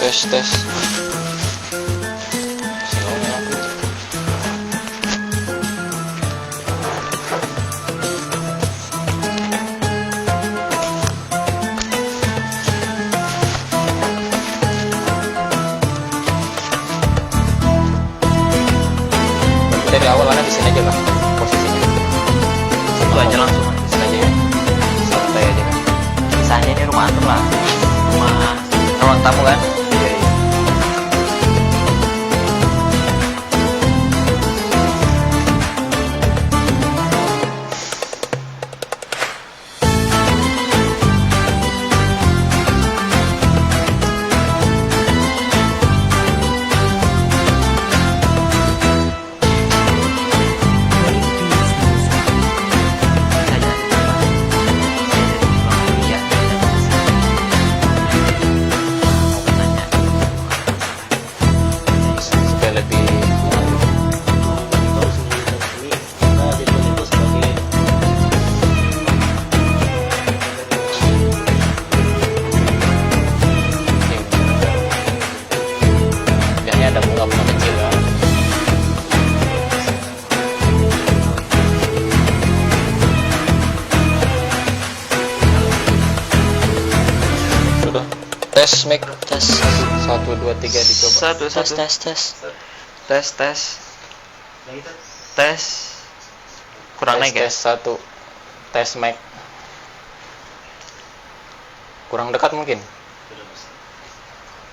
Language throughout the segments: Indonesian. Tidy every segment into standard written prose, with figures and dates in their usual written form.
tes. Dari awal Anda di sini aja lah posisinya. Itu aja langsung. Di sini aja ya. Santai aja kan. Misalnya ini rumah antum lah, rumah ruang tamu kan. Iya. Supaya lebih biasanya ada bunga-bunga kecil kan. Sudah. Tes mic. Tes. 1 2 3 dicoba. Satu. Tes. Kurang naik ya? Tes 1. Tes mic. Kurang dekat mungkin.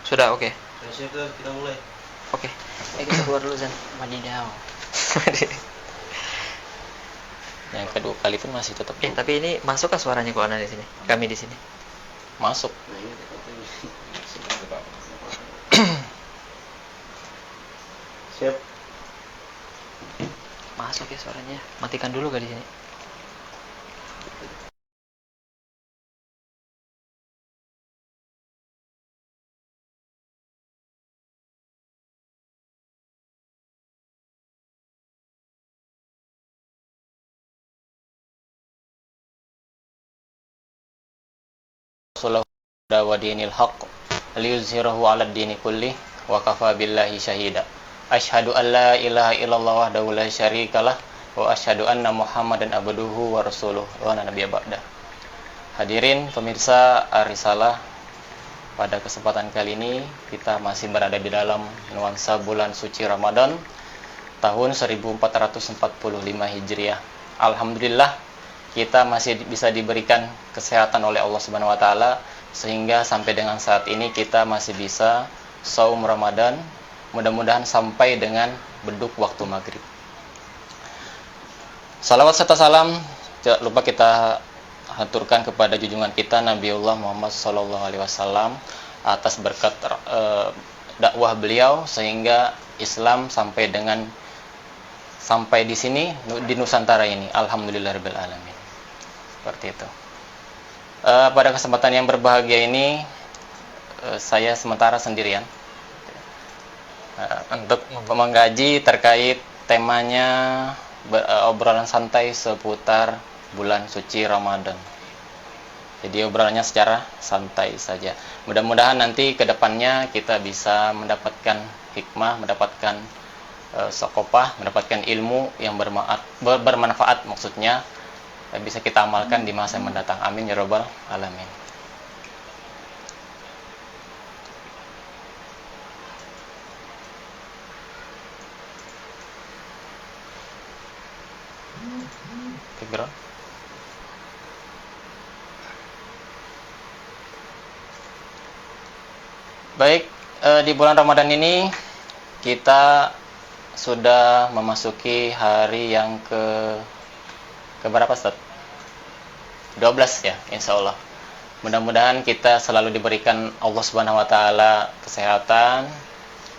Sudah, oke. Kita mulai. Oke. Kita keluar dulu Zan. Madinah. Yang kedua kali pun masih tetap Tapi ini masuk ke suaranya kok Ana di sini? Kami di sini. masuk. Siap. Masuk ya suaranya. Matikan dulu gak di sini? Sallallahu wa dinil haqq liyuzhirahu 'ala ad-dini kulli wa kafa billahi syahida. Asyhadu an la ilaha illallah wahdahu la syarikalah wa asyhadu anna Muhammadan abduhu wa rasuluh wa nabiyya ba'da. Hadirin pemirsa Arisalah, pada kesempatan kali ini kita masih berada di dalam nuansa bulan suci Ramadan tahun 1445 Hijriah. Alhamdulillah kita masih bisa diberikan kesehatan oleh Allah Subhanahu wa taala sehingga sampai dengan saat ini kita masih bisa saum Ramadan, mudah-mudahan sampai dengan beduk waktu maghrib. Salawat serta salam tidak lupa kita haturkan kepada junjungan kita Nabiullah Muhammad SAW atas berkat dakwah beliau sehingga Islam sampai di sini di Nusantara ini. Alhamdulillahirabbil alamin. Seperti itu. Pada kesempatan yang berbahagia ini saya sementara sendirian untuk mengkaji terkait temanya obrolan santai seputar bulan suci Ramadan. Jadi obrolannya secara santai saja. Mudah-mudahan nanti ke depannya kita bisa mendapatkan hikmah, mendapatkan sokopah, mendapatkan ilmu yang bermanfaat maksudnya, bisa kita amalkan di masa yang mendatang. Amin ya rabbal alamin. Background. Baik, di bulan Ramadan ini kita sudah memasuki hari yang ke berapa, Ustaz? 12 ya, insya Allah. Mudah-mudahan kita selalu diberikan Allah Subhanahu wa taala kesehatan,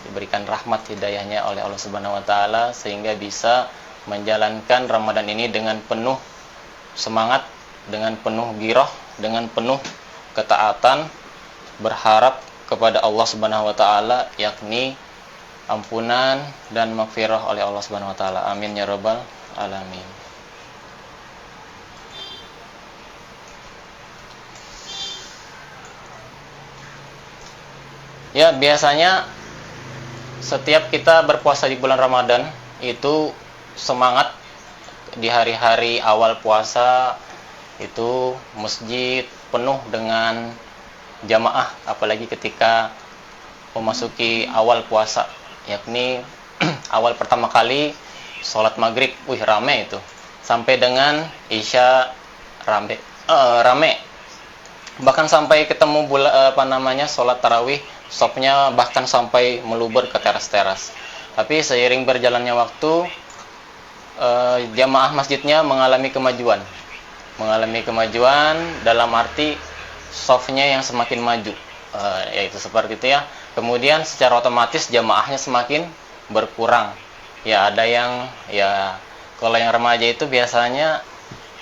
diberikan rahmat hidayahnya oleh Allah Subhanahu wa taala sehingga bisa menjalankan Ramadan ini dengan penuh semangat, dengan penuh girah, dengan penuh ketaatan, berharap kepada Allah Subhanahu wa taala yakni ampunan dan maghfirah oleh Allah Subhanahu wa taala. Amin ya rabbal alamin. Ya, biasanya setiap kita berpuasa di bulan Ramadan itu semangat di hari-hari awal puasa itu masjid penuh dengan jamaah, apalagi ketika memasuki awal puasa, yakni awal pertama kali sholat maghrib, rame itu, sampai dengan isya rame, bahkan sampai ketemu sholat tarawih, stopnya bahkan sampai meluber ke teras-teras. Tapi seiring berjalannya waktu, jamaah masjidnya mengalami kemajuan dalam arti softnya yang semakin maju, yaitu seperti itu ya. Kemudian secara otomatis jamaahnya semakin berkurang. Ya, ada yang kalau yang remaja itu biasanya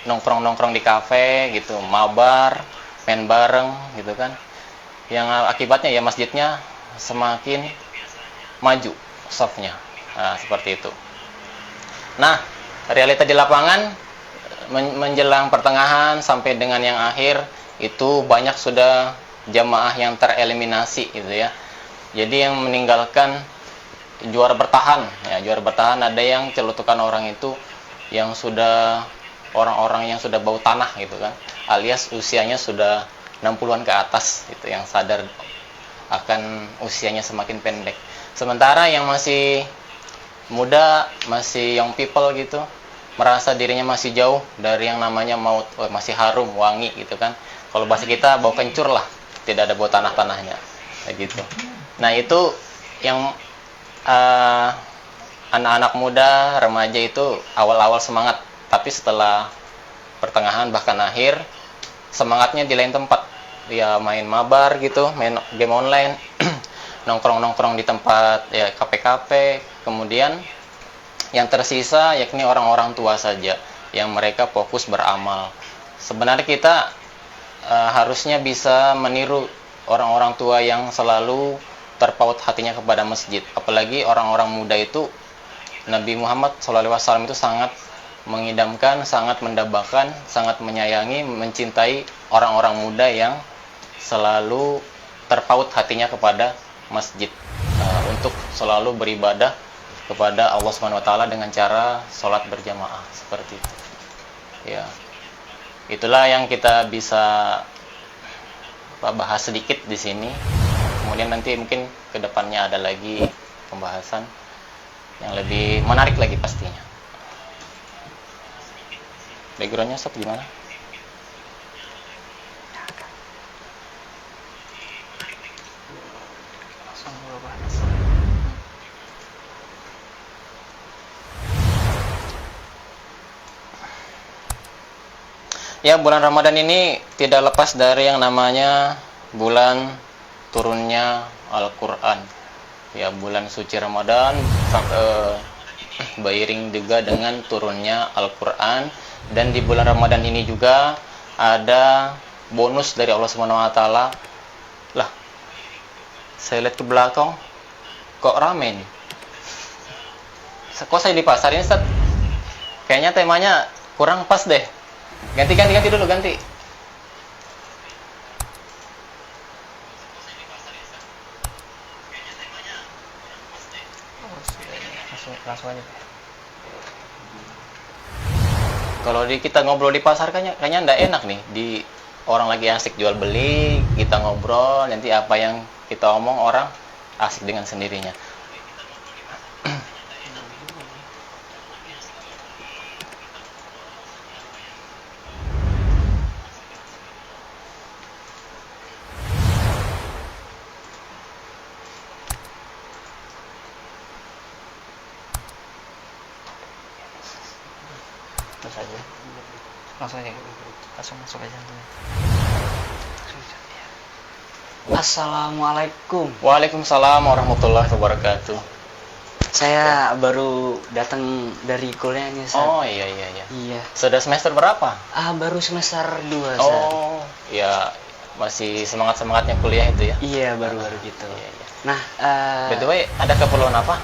nongkrong di kafe gitu, mabar, main bareng gitu kan. Yang akibatnya ya masjidnya semakin maju softnya, seperti itu. Nah, realita di lapangan menjelang pertengahan sampai dengan yang akhir itu banyak sudah jamaah yang tereliminasi gitu ya. Jadi yang meninggalkan juara bertahan ada yang celutukan orang itu yang sudah orang-orang yang sudah bau tanah gitu kan, alias usianya sudah 60-an ke atas gitu, yang sadar akan usianya semakin pendek. Sementara yang masih muda, masih young people gitu, merasa dirinya masih jauh dari yang namanya maut, masih harum, wangi gitu kan. Kalau bahasa kita bau kencur lah, tidak ada bau tanah-tanahnya kayak gitu. Nah, itu yang anak-anak muda, remaja itu awal-awal semangat, tapi setelah pertengahan bahkan akhir semangatnya di lain tempat. Dia main mabar gitu, main game online, nongkrong-nongkrong di tempat ya kafe-kafe. Kemudian yang tersisa yakni orang-orang tua saja yang mereka fokus beramal. Sebenarnya kita harusnya bisa meniru orang-orang tua yang selalu terpaut hatinya kepada masjid. Apalagi orang-orang muda itu, Nabi Muhammad SAW itu sangat mengidamkan, sangat mendambakan, sangat menyayangi, mencintai orang-orang muda yang selalu terpaut hatinya kepada masjid, untuk selalu beribadah kepada Allah Subhanahu wa taala dengan cara sholat berjamaah seperti itu. Ya. Itulah yang kita bisa bahas sedikit di sini. Kemudian nanti mungkin kedepannya ada lagi pembahasan yang lebih menarik lagi pastinya. Backgroundnya Sob gimana? Ya, bulan Ramadan ini tidak lepas dari yang namanya bulan turunnya Al-Quran. Ya, bulan suci Ramadan beriring juga dengan turunnya Al-Quran. Dan di bulan Ramadan ini juga ada bonus dari Allah Subhanahu wa taala. Lah, saya lihat ke belakang kok rame nih. Kok saya di pasar ini, Ustaz? Kayaknya temanya kurang pas deh. Ganti dulu, ganti. Langsung aja. Kalau kita ngobrol di pasar kayaknya nggak enak nih. Di orang lagi asik jual beli, kita ngobrol, nanti apa yang kita omong orang asik dengan sendirinya. Langsung masuk aja. Assalamualaikum. Waalaikumsalam warahmatullahi wabarakatuh. Saya baru datang dari kuliah nih, Ustaz. Oh, iya. Iya. Sudah semester berapa? Baru semester 2, Ustaz. Oh, ya masih semangat-semangatnya kuliah itu ya? Iya, baru-baru gitu. Iya. Nah, by the way, ada keperluan apa?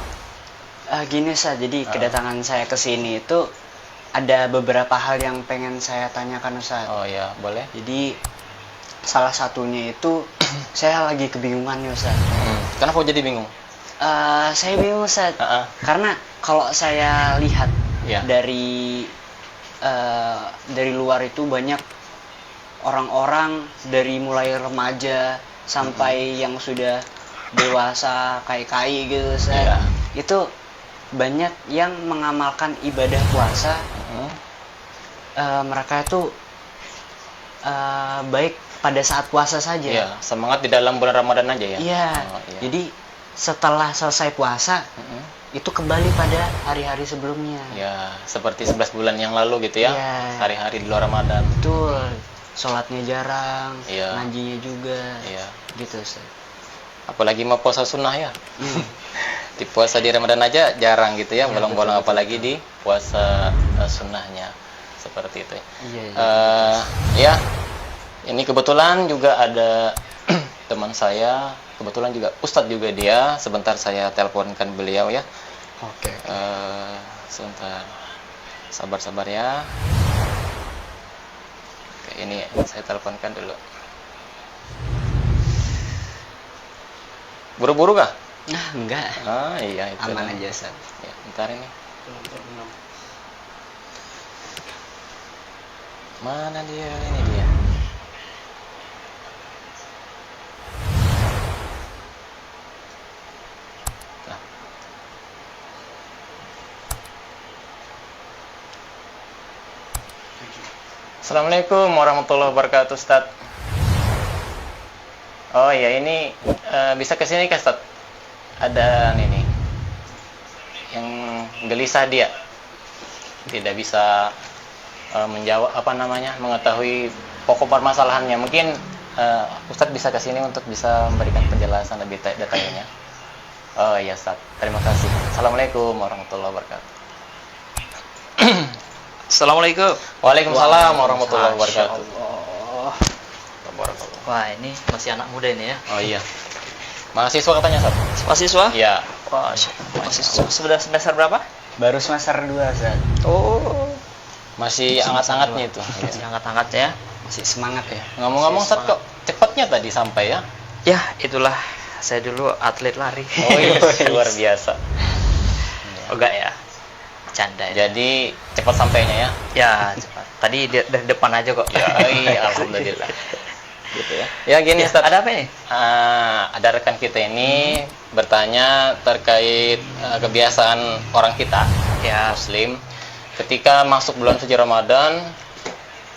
Gini, Ustaz. Jadi kedatangan saya ke sini itu ada beberapa hal yang pengen saya tanyakan, Ustaz. Oh ya, boleh. Jadi salah satunya itu saya lagi kebingungan nih Ustaz. Kenapa jadi bingung? Saya bingung Ustaz. Heeh. Karena kalau saya lihat Ya. dari luar itu banyak orang-orang dari mulai remaja sampai yang sudah dewasa kayak kai gitu Ustaz. Iya. Itu banyak yang mengamalkan ibadah puasa. Mereka itu baik pada saat puasa saja. Iya, semangat di dalam bulan Ramadan aja ya. Iya. Oh, iya. Jadi setelah selesai puasa itu kembali pada hari-hari sebelumnya. Ya, seperti 11 bulan yang lalu gitu ya. Iya. Hari-hari di luar Ramadan. Betul. Sholatnya jarang, Iya. ngajinya juga. Iya. Gitu Ustaz. Apalagi mau puasa sunnah ya. Di puasa di Ramadan aja jarang gitu ya, Iya, bolong-bolong betul, apalagi di puasa sunnahnya. Seperti itu. Iya. Ya, ini kebetulan juga ada teman saya, kebetulan juga Ustadz juga dia. Sebentar saya teleponkan beliau ya. Oke. Sebentar, sabar-sabar ya. Oke, ini saya teleponkan dulu. Buru-buru kah? Nah, enggak. Ah iya itu. Aman aja Ustaz. Ya, bentar ini. Mana dia? Ini dia. Nah. Assalamualaikum warahmatullahi wabarakatuh, Ustaz. Oh iya, ini bisa ke sini kah, Ustaz? Ada nih yang gelisah dia, tidak bisa menjawab mengetahui pokok permasalahannya. Mungkin Ustadz bisa ke sini untuk bisa memberikan penjelasan lebih detailnya. Oh iya Ustadz, terima kasih. Assalamualaikum warahmatullahi wabarakatuh. Assalamualaikum. Waalaikumsalam warahmatullahi wabarakatuh. Allah. Waalaikumsalam. Wah, ini masih anak muda ini ya. Oh iya. Mahasiswa katanya, Ustadz? Mahasiswa? Iya. Wah, mahasiswa sudah semester berapa? Baru semester 2 Ustaz. Oh, Masih hangat-hangatnya itu. masih hangat-hangatnya. Masih semangat ya. Ngomong-ngomong, Ustadz, kok cepatnya tadi sampai ya? Ya, itulah saya dulu atlet lari. Oh iya, luar biasa. Oh, enggak ya. Canda ya. Jadi cepat sampainya ya? Ya, cepat. Tadi dari depan aja kok. Ya, iya, alhamdulillah. Gitu ya. Ya gini, Ustaz. Ada apa ini? Ada rekan kita ini bertanya terkait kebiasaan orang kita, Ya, Muslim, ketika masuk bulan suci Ramadan,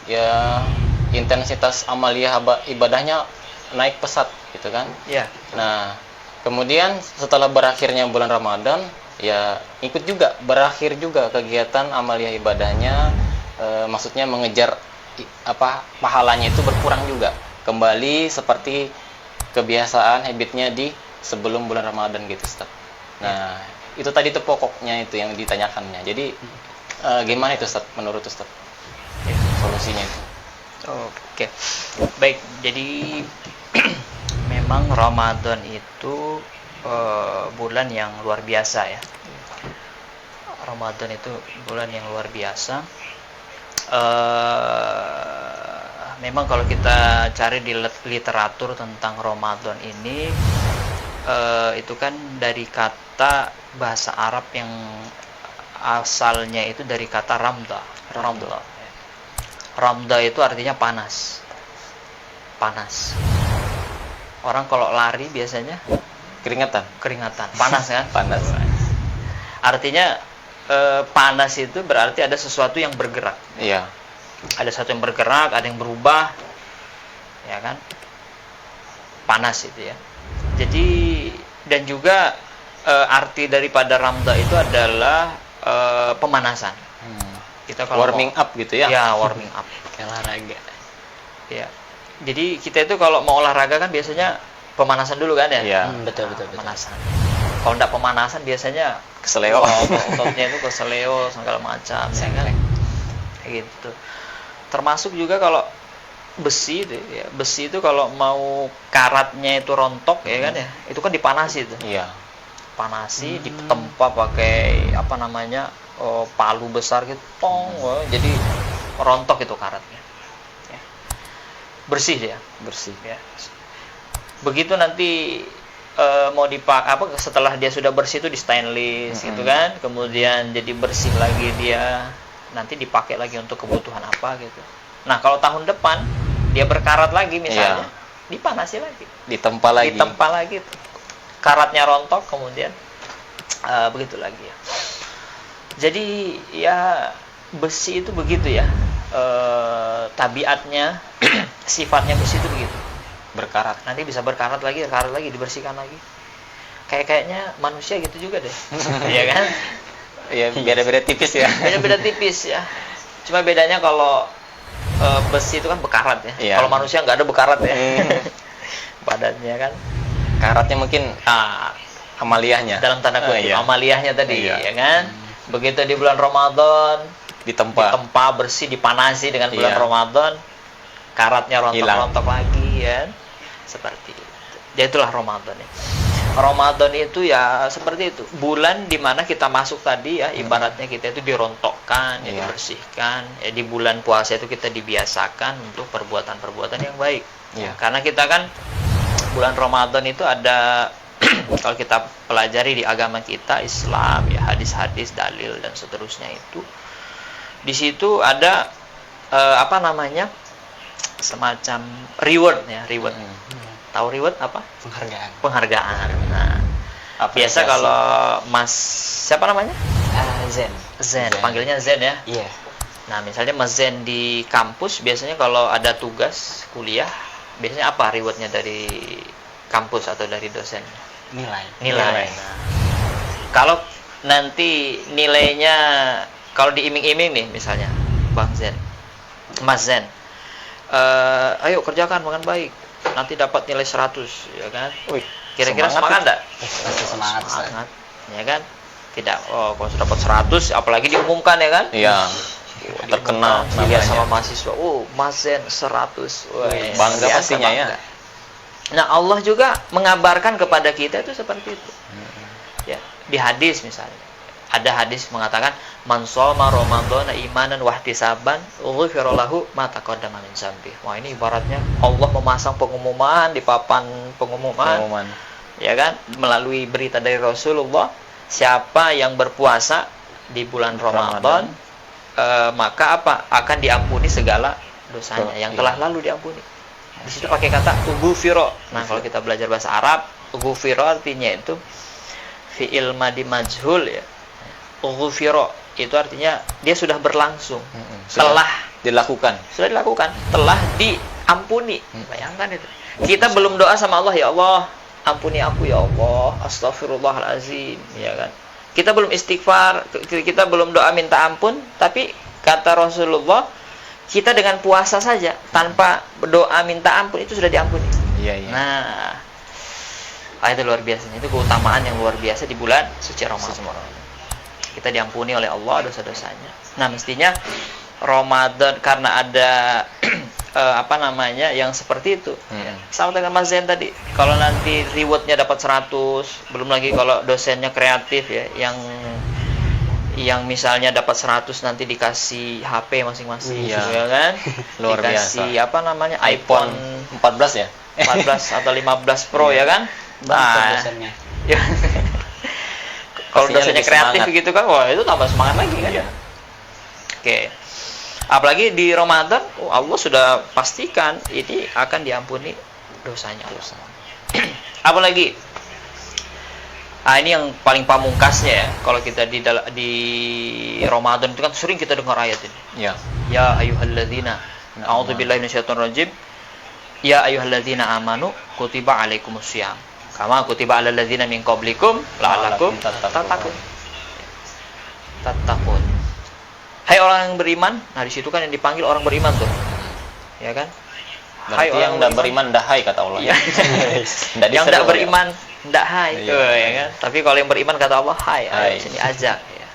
ya intensitas amaliyah ibadahnya naik pesat, gitu kan? ya. Nah, kemudian setelah berakhirnya bulan Ramadan, ya ikut juga berakhir juga kegiatan amaliyah ibadahnya, maksudnya mengejar pahalanya itu berkurang juga, kembali seperti kebiasaan habitnya di sebelum bulan Ramadan gitu, Ustaz. Nah, itu tadi tuh pokoknya itu yang ditanyakannya. Jadi gimana itu, Ustaz, menurut Ustaz? Ya. Solusinya itu. Oke. Baik, jadi memang Ramadan itu bulan yang luar biasa ya. Ramadan itu bulan yang luar biasa. Memang kalau kita cari di literatur tentang Ramadan ini, itu kan dari kata bahasa Arab yang asalnya itu dari kata ramda. Ramda itu artinya panas. Panas. Orang kalau lari biasanya Keringatan. panas kan? Panas. Artinya panas itu berarti ada sesuatu yang bergerak. Iya. Ada sesuatu yang bergerak, ada yang berubah, ya kan? Panas itu ya. Jadi dan juga arti daripada ramda itu adalah pemanasan. Kita kalau Warming up gitu ya? Ya, warming up. Kayak olahraga. Ya. Jadi kita itu kalau mau olahraga kan biasanya pemanasan dulu kan ya? Iya. Betul. Pemanasan. Kalau enggak pemanasan biasanya Keseleo. ototnya itu keseleo segala macam, ya kan? Kayak gitu. Termasuk juga kalau besi itu ya. Besi itu kalau mau karatnya itu rontok ya kan ya. Itu kan dipanasi itu. Iya. Panasi ditempa pakai palu besar gitu, tong, jadi rontok itu karatnya. Ya. bersih dia. Bersih. Ya. Begitu nanti mau dipakai setelah dia sudah bersih itu di stainless gitu kan, kemudian jadi bersih lagi dia, nanti dipakai lagi untuk kebutuhan apa gitu. Nah kalau tahun depan dia berkarat lagi misalnya, dipanasi lagi, Ditempa lagi. tuh. Karatnya rontok, kemudian begitu lagi ya. Jadi ya besi itu begitu ya, tabiatnya, sifatnya besi itu begitu. Berkarat. Nanti bisa berkarat lagi, dibersihkan lagi. Kayaknya manusia gitu juga deh. Iya kan? Ya beda-beda tipis ya. Beda-beda tipis ya. Cuma bedanya kalau besi itu kan bekarat ya. Iya. Kalau manusia nggak ada bekarat ya. Badannya kan. Karatnya mungkin amaliyahnya. Dalam tanda kutip Iya. amaliyahnya tadi, Iya. ya kan? Begitu di bulan Ramadan, Ditempa. ditempa bersih, dipanasi dengan bulan Iya. Ramadan, karatnya Hilang. rontok-rontok lagi ya. Seperti itu. Ya itulah Ramadan ya. Ramadan itu ya seperti itu. Bulan dimana kita masuk tadi ya, ibaratnya kita itu dirontokkan, ya, Iya. dibersihkan. Ya, di bulan puasa itu kita dibiasakan untuk perbuatan-perbuatan yang baik. Iya. Karena kita kan bulan Ramadan itu ada kalau kita pelajari di agama kita Islam ya, hadis-hadis, dalil dan seterusnya itu, di situ ada semacam reward ya, reward. Tahu reward apa? Penghargaan. Nah, biasa Apresiasi. kalau siapa namanya? Zen. Zen, panggilnya Zen ya. Iya. Nah, misalnya Mas Zen di kampus, biasanya kalau ada tugas kuliah, biasanya apa rewardnya dari kampus atau dari dosen? Nilai. Nah, kalau nanti nilainya, kalau diiming-iming nih misalnya, Bang Zen, Mas Zen, ayo kerjakan dengan baik, nanti dapat nilai 100, ya kan? Wih, Kira-kira semangat enggak? Pasti semangat. Ustaz. Semangat, ya kan? Tidak, kalau sudah dapat 100, apalagi diumumkan ya kan? Iya. Terkenal Dilihat namanya. sama mahasiswa, Mas Zen 100. Wah, Bangga kan pastinya ya. bangga. Nah, Allah juga mengabarkan kepada kita itu seperti itu. Ya, di hadis misalnya. Ada hadis mengatakan, "Man shoma Ramadhana imanan wa ihtisaban, ghufira lahu ma taqaddama min dzambi." Wah, ini ibaratnya Allah memasang pengumuman di papan pengumuman. Ya kan? Melalui berita dari Rasulullah, siapa yang berpuasa di bulan Ramadan, maka akan diampuni segala dosanya yang telah lalu diampuni. Di situ pakai kata ghufira. Nah, kalau kita belajar bahasa Arab, ghufira artinya itu fi'il madi majhul ya. Ghufira itu artinya dia sudah berlangsung. Telah dilakukan. telah diampuni. Bayangkan itu. Kita belum doa sama Allah, ya Allah, ampuni aku ya Allah, astagfirullahalazim, ya kan? Kita belum istighfar, kita belum doa minta ampun, tapi kata Rasulullah, kita dengan puasa saja tanpa doa minta ampun itu sudah diampuni. Iya. Nah, itu luar biasa. Itu keutamaan yang luar biasa di bulan suci Ramadan. Kita diampuni oleh Allah dosa-dosanya. Nah, mestinya Ramadan karena ada yang seperti itu. Sama dengan Mas Zen tadi. Kalau nanti rewardnya dapat 100, belum lagi kalau dosennya kreatif ya, yang misalnya dapat 100 nanti dikasih HP masing-masing, Iya. ya kan? Luar dikasih biasa. iPhone 14 ya? 14 atau 15 Pro ya kan? Nah, dosennya. Ya. Kalau Pastinya dosennya lebih kreatif semangat. gitu kan, wah itu tambah semangat lagi kan? Iya. Oke. Apalagi di Ramadan, Allah sudah pastikan ini akan diampuni dosanya. Apalagi ini yang paling pamungkasnya ya. Kalau kita di Ramadan itu kan sering kita dengar ayat ini. Iya. Ya ayyuhalladzina, a'udzubillahi minasyaitonir rajim. Ya ayyuhalladzina amanu kutiba alaikumussyiyam kama kutiba alal ladzina min qablikum la'allakum tattaqun. Hai orang yang beriman. Nah, di situ kan yang dipanggil orang beriman tuh. Ya kan? Berarti yang tidak beriman dahai kata Allah. Iya. Yang tidak beriman tidak hai, Iya. ya kan? Tapi kalau yang beriman kata Allah, hai, Hai. sini ajak ya.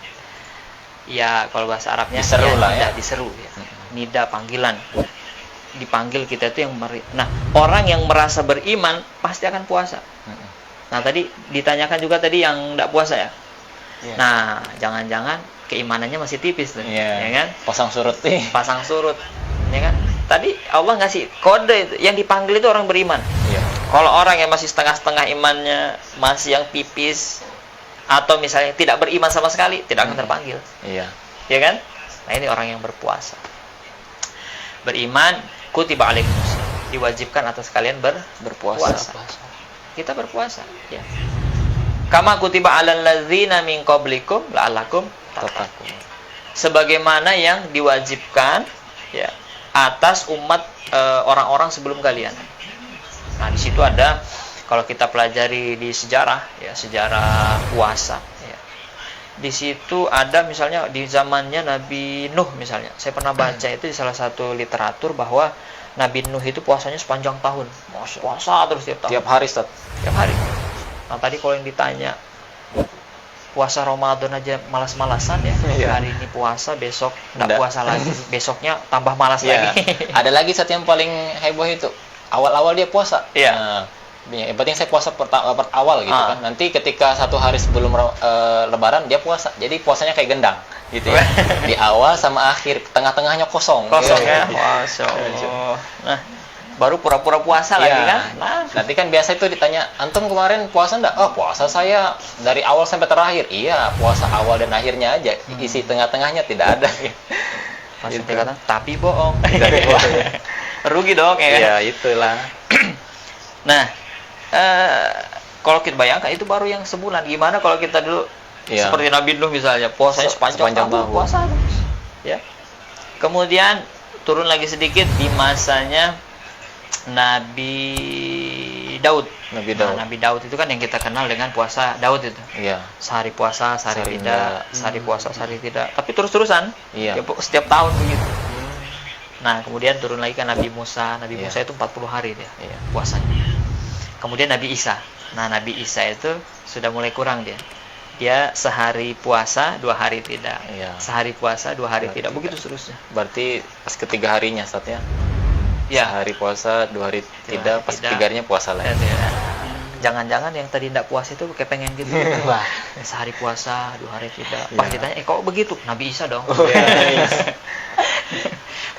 Ya, kalau bahasa Arabnya Diseru lah ya. diseru ya. Nida panggilan. Dipanggil kita itu yang Nah, orang yang merasa beriman pasti akan puasa. Nah, tadi ditanyakan juga tadi yang tidak puasa ya. Iya. Nah, jangan-jangan keimanannya masih tipis tuh, Iya. ya kan? Pasang surut nih. Pasang surut, ya kan? tadi Allah ngasih kode itu. Yang dipanggil itu orang beriman. Iya. Kalau orang yang masih setengah-setengah imannya, masih yang tipis, atau misalnya tidak beriman sama sekali, tidak akan terpanggil. Iya. Ya kan? Nah, ini orang yang berpuasa. Beriman, kutiba alaikumus, diwajibkan atas kalian berpuasa. Kita berpuasa, ya. Kama kutiba alal ladzina min qablikum la'allakum tattaqun. Sebagaimana yang diwajibkan ya atas umat orang-orang sebelum kalian. Nah, di situ ada, kalau kita pelajari di sejarah ya, sejarah puasa ya. Di situ ada misalnya di zamannya Nabi Nuh misalnya. Saya pernah baca itu di salah satu literatur bahwa Nabi Nuh itu puasanya sepanjang tahun. Puasa terus tiap tahun. Tiap hari, Ustaz. Tiap hari. Nah, tadi kalau yang ditanya puasa Ramadan aja malas-malasan ya. Iya. Hari ini puasa, besok Nggak. enggak puasa lagi. Besoknya tambah malas Iya. lagi. Ada lagi satu yang paling heboh itu. Awal-awal dia puasa. Iya. Nah, yang penting saya puasa awal gitu Ah. kan. Nanti ketika 1 hari sebelum Lebaran dia puasa. Jadi puasanya kayak gendang gitu ya. Di awal sama akhir, tengah-tengahnya kosong. Kosong ya. Iya. Masya Allah. Nah, baru pura-pura puasa lagi Iya. kan. Nah, Nanti kan biasa itu ditanya, antum kemarin puasa enggak? Oh, puasa saya dari awal sampai terakhir. Iya, puasa awal dan akhirnya aja. Isi tengah-tengahnya tidak ada. pas Gitu. dikatakan tapi bohong. Dari awal. Rugi dong ya kan? Iya, itulah. Nah, kalau kita bayangkan itu baru yang sebulan. Gimana kalau kita dulu Iya. seperti Nabi Nuh misalnya, puasanya sepanjang tahun. Puasa terus. Ya. Kemudian turun lagi sedikit di masanya Nabi Daud. Nabi Daud. Nah, Nabi Daud itu kan yang kita kenal dengan puasa Daud itu. Iya. Sehari puasa, sehari Sehari tidak, enggak. sehari puasa, sehari tidak. Tapi terus-terusan. Iya. Ya, setiap tahun begitu. Nah, kemudian turun lagi ke Nabi Musa. Nabi Iya. Musa itu 40 hari dia Iya. puasanya. Kemudian Nabi Isa. Nah, Nabi Isa itu sudah mulai kurang dia. Dia sehari puasa, 2 hari tidak. Iya. Sehari puasa, 2 hari Hari tidak. tidak. Begitu seterusnya. Berarti pas ketiga harinya Ustaz ya. Ya. Sehari puasa, 2 hari tidak, pas tidak. ketiga harinya puasa lagi. Jangan-jangan yang tadi tidak puasa itu kayak pengen gitu. Wah. Sehari puasa, 2 hari tidak. Iya. Pas ditanya, kok begitu? Nabi Isa dong. Yes.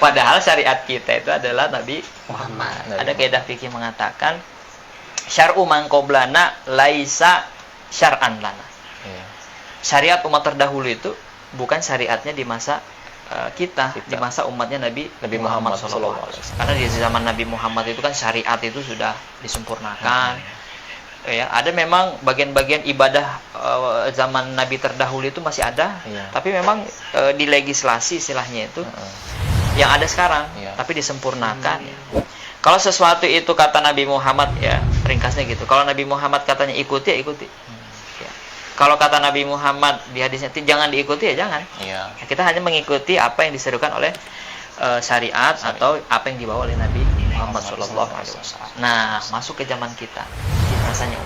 Padahal syariat kita itu adalah Nabi Muhammad. Nabi Ada kaidah fikih mengatakan syar'u man qablana laisa syar'an lana. Iya. Syariat umat terdahulu itu bukan syariatnya di masa kita, di masa umatnya Nabi Muhammad SAW. Karena di zaman Nabi Muhammad itu kan syariat itu sudah disempurnakan. Ya, ada memang bagian-bagian ibadah zaman Nabi terdahulu itu masih ada, Iya. tapi memang di legislasi istilahnya itu yang ada sekarang, Iya. tapi disempurnakan. Ya. Kalau sesuatu itu kata Nabi Muhammad, ya ringkasnya gitu. Kalau Nabi Muhammad katanya ikuti, ya ikuti. Ya. Kalau kata Nabi Muhammad di hadisnya jangan diikuti, ya jangan. Iya. Nah, kita hanya mengikuti apa yang diserukan oleh syariat atau apa yang dibawa oleh Nabi Muhammad SAW. Nah, masuk ke zaman kita di masanya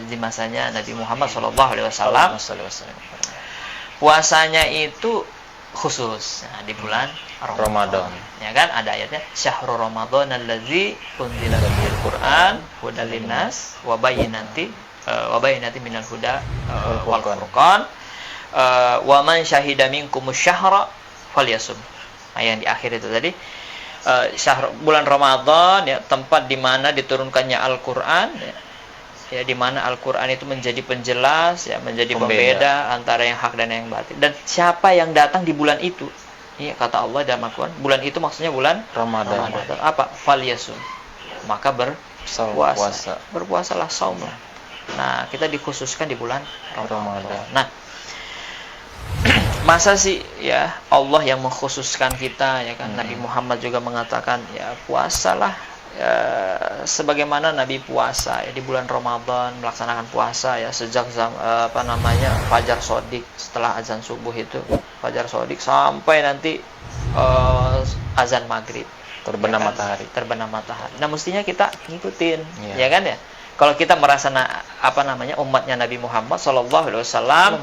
di masanya Nabi Muhammad SAW. Puasanya itu khusus di bulan Ramadan. Ya kan ada ayatnya syahrul Ramadan allazi unzila fihil Qur'an hudal linnas wa bayyinatin minal huda wal furqan wa man syahida minkumus syahra falyasum. Nah, yang di akhir itu tadi bulan Ramadan ya, tempat di mana diturunkannya Al-Qur'an ya, di mana Al-Qur'an itu menjadi penjelas ya, menjadi pembeda antara yang hak dan yang batil. Dan siapa yang datang di bulan itu? Iya, kata Allah dalam Al-Qur'an, bulan itu maksudnya bulan Ramadan. Apa? Falyasum. Maka berpuasa. Berpuasalah, saumlah. Nah, kita dikhususkan di bulan Ramadan. Nah, masa sih ya Allah yang mengkhususkan kita ya kan. Nabi Muhammad juga mengatakan ya puasalah ya, sebagaimana Nabi puasa ya di bulan Ramadan, melaksanakan puasa ya sejak fajar shodiq, setelah azan subuh itu fajar shodiq sampai nanti azan maghrib Terbenam ya kan? matahari. Terbenam matahari. Nah, mestinya kita ngikutin ya kan ya. Kalau kita merasa umatnya Nabi Muhammad SAW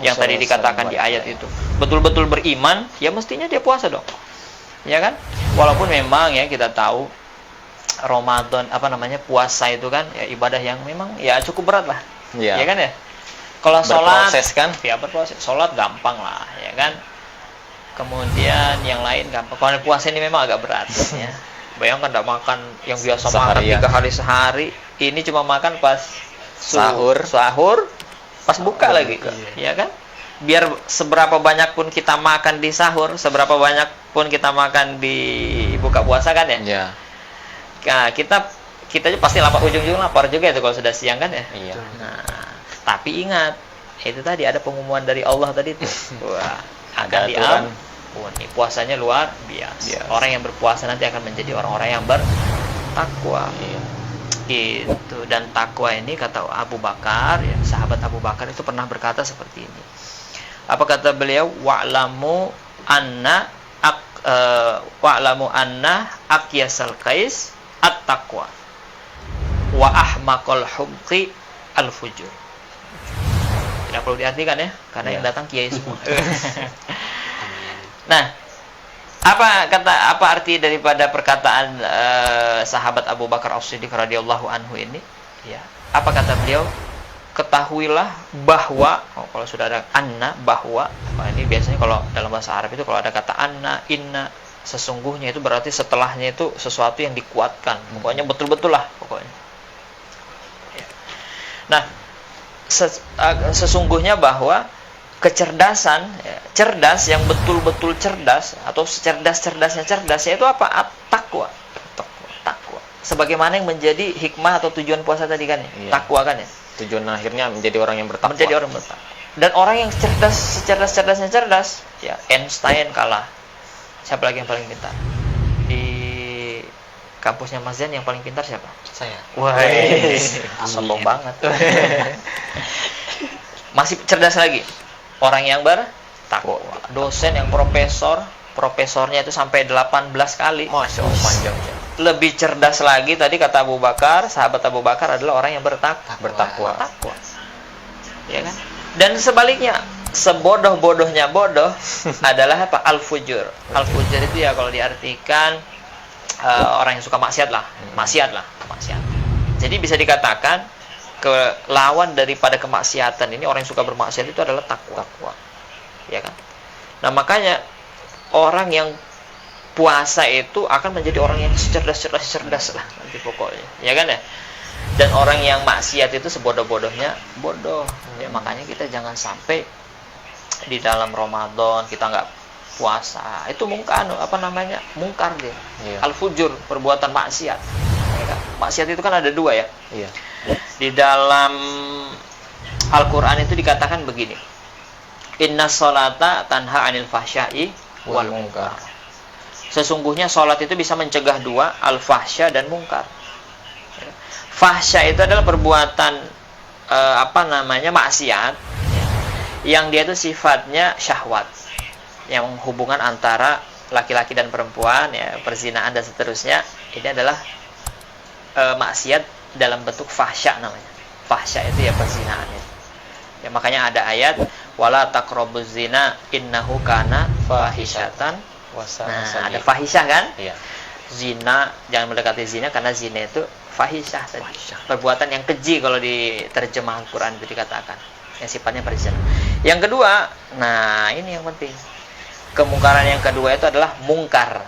yang tadi dikatakan di ayat itu betul-betul beriman, ya mestinya dia puasa dong, ya kan? Walaupun memang ya kita tahu Ramadan puasa itu kan ya ibadah yang memang ya cukup berat lah, ya kan ya? Kalau sholat, berproses kan? Ya berproses. Sholat gampang lah, ya kan? Kemudian yang lain gampang. Kalau puasa ini memang agak berat, ya. Bayangkan tidak makan yang biasa makan Seharian. 3 hari sehari, ini cuma makan pas sahur, pas buka lagi, ya kan? Biar seberapa banyak pun kita makan di sahur, seberapa banyak pun kita makan di buka puasa kan ya? Iya. Nah, kita pasti lapar, ujung-ujung lapar juga itu kalau sudah siang kan ya? Iya. Nah, tapi ingat, itu tadi ada pengumuman dari Allah tadi tuh. Wah, akan Ada aturan. diampuni. Puasanya luar biasa. Biasa. Orang yang berpuasa nanti akan menjadi orang-orang yang bertakwa. Iya. Gitu. Dan takwa ini kata Abu Bakar, ya, sahabat Abu Bakar itu pernah berkata seperti ini. Apa kata beliau? Wa'lamu anna aqyasal qais at-taqwa wa ahmaqal humqi al-fujur. Tidak perlu diartikan ya, karena Iya. yang datang kiai semua. Nah, apa arti daripada perkataan sahabat Abu Bakar As-Siddiq radhiyallahu anhu ini? Ya, apa kata beliau? Ketahuilah bahwa kalau sudah ada anna, bahwa, ini biasanya kalau dalam bahasa Arab itu kalau ada kata anna, inna, sesungguhnya itu berarti setelahnya itu sesuatu yang dikuatkan. Pokoknya betul-betul lah pokoknya. Ya. Nah, sesungguhnya bahwa kecerdasan, ya, cerdas yang betul-betul cerdas atau secerdas-cerdasnya cerdas itu apa? Takwa. Takwa. Sebagaimana yang menjadi hikmah atau tujuan puasa tadi kan ya? Iya. Takwa kan ya? Tujuan akhirnya menjadi orang yang bertakwa. Menjadi orang bertakwa. Dan orang yang cerdas, secerdas-cerdasnya cerdas, ya Einstein kalah. Siapa lagi yang paling pintar? Di kampusnya Mas Zain yang paling pintar siapa? Saya. Wah, sombong banget. Masih cerdas lagi. Orang yang bertakwa. Dosen yang profesornya itu sampai 18 kali. Masya Allah, panjang ya. Lebih cerdas lagi tadi kata Abu Bakar, sahabat Abu Bakar adalah orang yang Bertakwa. Takwa. Ya kan? Dan sebaliknya, sebodoh-bodohnya bodoh adalah apa? Al-fujur. Al-fujur itu ya kalau diartikan orang yang suka maksiat lah. Maksiat. Jadi bisa dikatakan lawan daripada kemaksiatan ini, orang yang suka bermaksiat itu adalah takwa. Ya kan? Nah, makanya orang yang puasa itu akan menjadi orang yang cerdas lah nanti pokoknya. Ya kan ya? Dan orang yang maksiat itu sebodoh-bodohnya bodoh. Ya, makanya kita jangan sampai di dalam Ramadan kita nggak puasa. Itu mungkar dia. Iya. Al-fujur, perbuatan maksiat. Ya kan? Maksiat itu kan ada 2 ya. Iya. Di dalam Al-Qur'an itu dikatakan begini. Inna sholata tanha 'anil fahsya'i wal munkar. Sesungguhnya sholat itu bisa mencegah 2, al-fahsya dan mungkar. Fahsya itu adalah perbuatan maksiat yang dia itu sifatnya syahwat, yang hubungan antara laki-laki dan perempuan, ya, perzinaan dan seterusnya. Ini adalah maksiat dalam bentuk fahsya namanya. Fahsya itu ya perzinaan ya. Ya, makanya ada ayat wala taqrabuz zina innahu kana fahisyatan. Nah, ada fahisyah kan? Iya. Zina, jangan mendekati zina karena zina itu fahisyah tadi. Perbuatan yang keji kalau di terjemah Al-Qur'an itu dikatakan. Yang sifatnya perzinahan. Yang kedua, nah ini yang penting. Kemungkaran yang kedua itu adalah mungkar.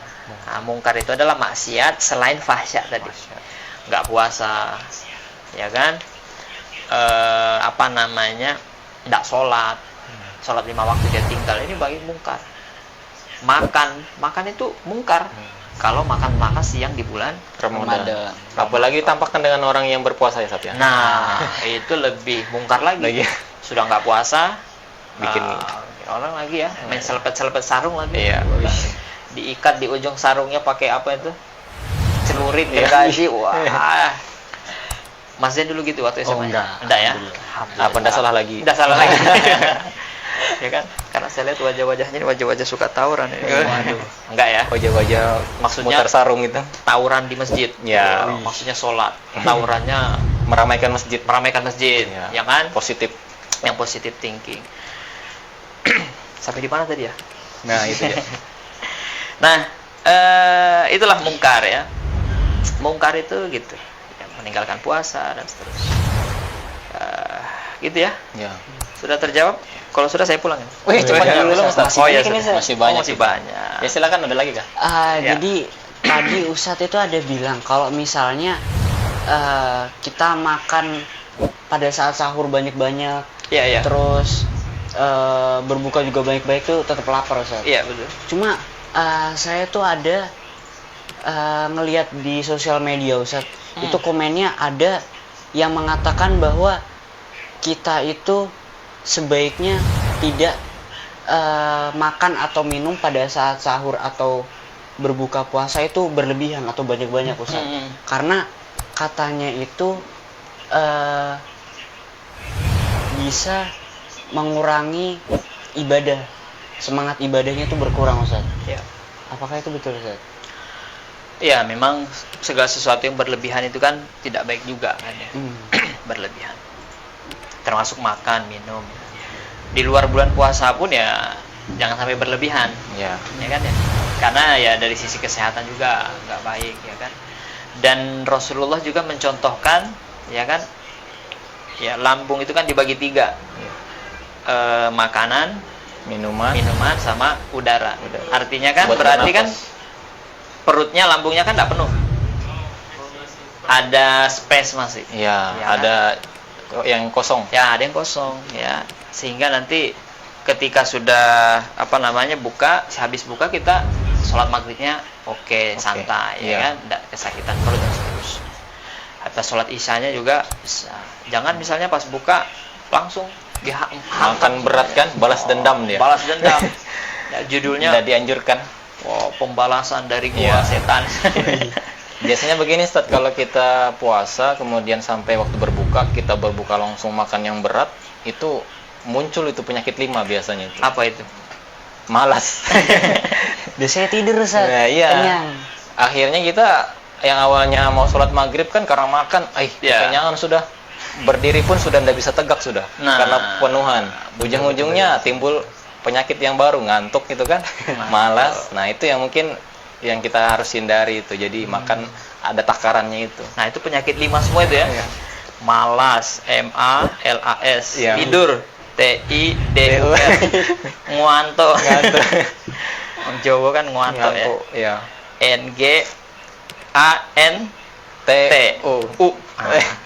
Nah, mungkar itu adalah maksiat selain fahsyah tadi. Enggak puasa. Ya kan? Enggak sholat. Sholat 5 waktu dia tinggal. Ini bagi mungkar. Makan itu mungkar. Kalau makan siang di bulan Ramadan. Apalagi tampakkan dengan orang yang berpuasa ya, Sat ya. Nah, itu lebih mungkar lagi. Sudah nggak puasa, bikin orang lagi ya, main selepet sarung lagi. Iya. Diikat di ujung sarungnya pakai apa itu? Celurit gergaji. Wah. Mas Zain dulu gitu waktu SMA. Enggak ya? Apa enggak salah lagi? Enggak salah lagi. Ya kan? Karena saya lihat wajah-wajahnya ini wajah-wajah suka tawuran ini. Waduh. Enggak ya? Wajah-wajah Maksudnya mutar sarung itu. Tawuran di masjid. Ya. Maksudnya sholat. Tawurannya Meramaikan masjid. Ya kan? Positif. Yang positive thinking. Sampai di mana tadi ya? Nah, itu ya. Nah, itulah mungkar ya. Mungkar itu gitu. Ya, meninggalkan puasa dan seterusnya. Gitu ya. Ya. Sudah terjawab? Kalau sudah saya pulang ya. Wih, cepat dulu Ustaz. Masih banyak ini, Ustaz. Masih banyak. Masih banyak. Ya silakan, ada lagi kah? Ya. Jadi tadi Ustadz itu ada bilang kalau misalnya kita makan pada saat sahur banyak-banyak, Iya, iya. terus berbuka juga banyak-banyak tuh tetap lapar Ustadz. Iya, betul. Cuma saya tuh ada ngelihat di sosial media Ustadz, itu komennya ada yang mengatakan bahwa kita itu sebaiknya tidak makan atau minum pada saat sahur atau berbuka puasa itu berlebihan atau banyak-banyak Ustadz. Karena katanya itu bisa mengurangi ibadah, semangat ibadahnya itu berkurang Ustadz. Ya. Apakah itu betul Ustadz? Ya, memang segala sesuatu yang berlebihan itu kan tidak baik juga kan ya. Berlebihan. Termasuk makan, minum. Di luar bulan puasa pun ya jangan sampai berlebihan. Ya. Ya kan ya. Karena ya dari sisi kesehatan juga nggak baik ya kan. Dan Rasulullah juga mencontohkan ya kan, ya lambung itu kan dibagi 3. Makanan, Minuman. sama udara. Artinya kan Buat berarti kan bernapas. perutnya, lambungnya kan tidak penuh. Ada space masih. Ya, Ya, ada yang kosong. Ya, ada yang kosong ya. Sehingga nanti ketika sudah buka, habis buka kita sholat maghribnya oke, santai ya iya. kan, tidak kesakitan perut dan seterusnya. Atau sholat isyanya juga bisa. Jangan misalnya pas buka langsung Makan berat kan, balas dendam dia. Balas dendam. Ya, judulnya Tidak dianjurkan. pembalasan dari gua Iya. setan. Biasanya begini Ustaz, kalau kita puasa kemudian sampai waktu berbuka, kita berbuka langsung makan yang berat, itu muncul itu penyakit 5 biasanya itu. Apa itu? Malas. Biasanya tidur Ustadz, Nah, iya. kenyang. Akhirnya kita yang awalnya mau sholat maghrib kan karena makan, Ya. kekenyangan sudah. Berdiri pun sudah tidak bisa tegak sudah, Nah. karena penuhan. Ujung-ujungnya timbul penyakit yang baru, ngantuk gitu kan, malas. Nah itu yang mungkin yang kita harus hindari itu. Jadi makan ada takarannya itu. Nah, itu penyakit 5 semua itu ya. Iya. Malas, MALAS, Iya. tidur, TIDUR, nguanto. Orang Jawa kan nguanto ya. Ngantuk, ya. NGANTU.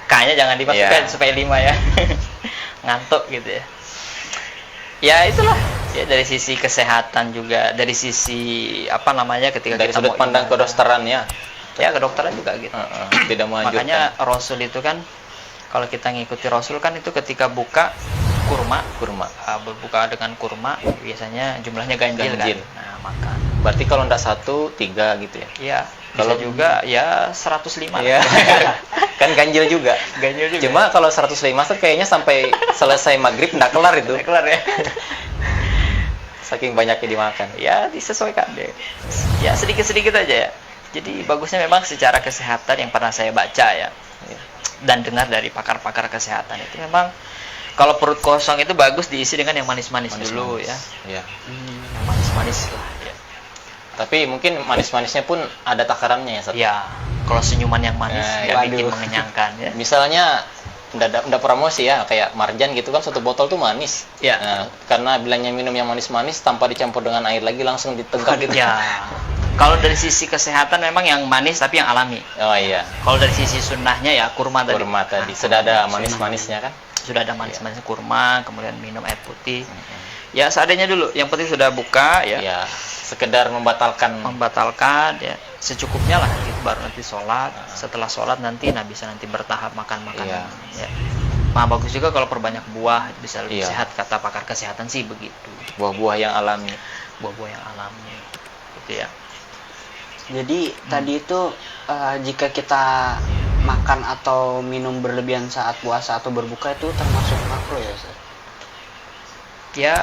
Kayaknya jangan dimasukkan Iya. supaya 5 ya. Ngantuk gitu ya. Ya itulah ya, dari sisi kesehatan juga, dari sisi ketika Dari kita sudut mau pandang ibadah. kedokteran ya. Ya, kedokteran juga gitu. Tidak menganjurkan. Makanya Rasul itu kan, kalau kita ngikuti Rasul kan itu ketika buka kurma, berbuka dengan kurma biasanya jumlahnya ganjil. Ganjil. Kan. Nah, makan. Berarti kalau ndak 1, 3 gitu ya. Iya, bisa Kalau- juga ya 105. Iya. Kan ganjil juga. Ganjil juga. Cuma kalau 105 tuh kayaknya sampai selesai maghrib ndak kelar itu. udah kelar ya. Saking banyaknya dimakan. Ya, disesuaikan deh. Ya, sedikit-sedikit aja ya. Jadi bagusnya memang secara kesehatan yang pernah saya baca ya, dan dengar dari pakar-pakar kesehatan itu memang kalau perut kosong itu bagus diisi dengan yang manis-manis dulu ya. Iya. Yang manis-manis lah ya. Tapi mungkin manis-manisnya pun ada takarannya ya, Sat. Ya, kalau senyuman yang manis Nah, nggak bikin waduh. mengenyangkan ya. Misalnya ndak promosi ya, kayak Marjan gitu kan, satu botol tuh manis. Ya. Nah, karena bilangnya minum yang manis-manis tanpa dicampur dengan air lagi langsung ditegak gitu. Ya. Kalau dari sisi kesehatan memang yang manis tapi yang alami. Oh iya. Kalau dari sisi sunnahnya ya kurma tadi. Kurma tadi Nah, sudah ada sunnah. manis-manisnya kan? Sudah ada manis-manisnya kurma, kemudian minum air putih. Ya seadanya dulu. Yang penting sudah buka ya. Ya, sekedar membatalkan. Membatalkan ya secukupnya lah gitu, baru nanti sholat. Setelah sholat nanti bisa nanti bertahap makan makanan ya. Nah, bagus juga kalau perbanyak buah bisa lebih Iya. sehat, kata pakar kesehatan sih begitu. Buah-buah yang alami. Buah-buah yang alami gitu ya. Jadi tadi itu jika kita makan atau minum berlebihan saat puasa atau berbuka itu termasuk makruh ya Ustaz? Ya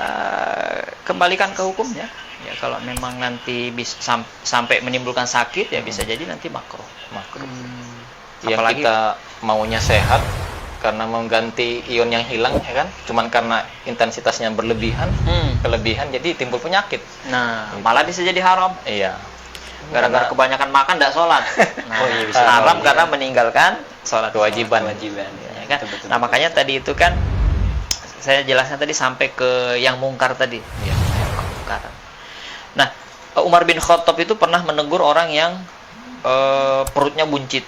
kembalikan ke hukumnya ya, kalau memang nanti bisa sampai menimbulkan sakit ya bisa jadi nanti makruh. Makruh. Hmm. Yang Apalagi- kita maunya sehat karena mengganti ion yang hilang ya kan, cuman karena intensitasnya berlebihan, kelebihan jadi timbul penyakit. Nah malah bisa jadi haram Iya. gara-gara kebanyakan makan tidak sholat. Nah, Oh iya, bisa. haram Oh, iya. karena meninggalkan sholat. Kewajiban. Ya kan? Nah makanya tadi itu kan saya jelaskan tadi sampai ke yang mungkar tadi. Iya. Kemungkaran. Nah Umar bin Khattab itu pernah menegur orang yang perutnya buncit.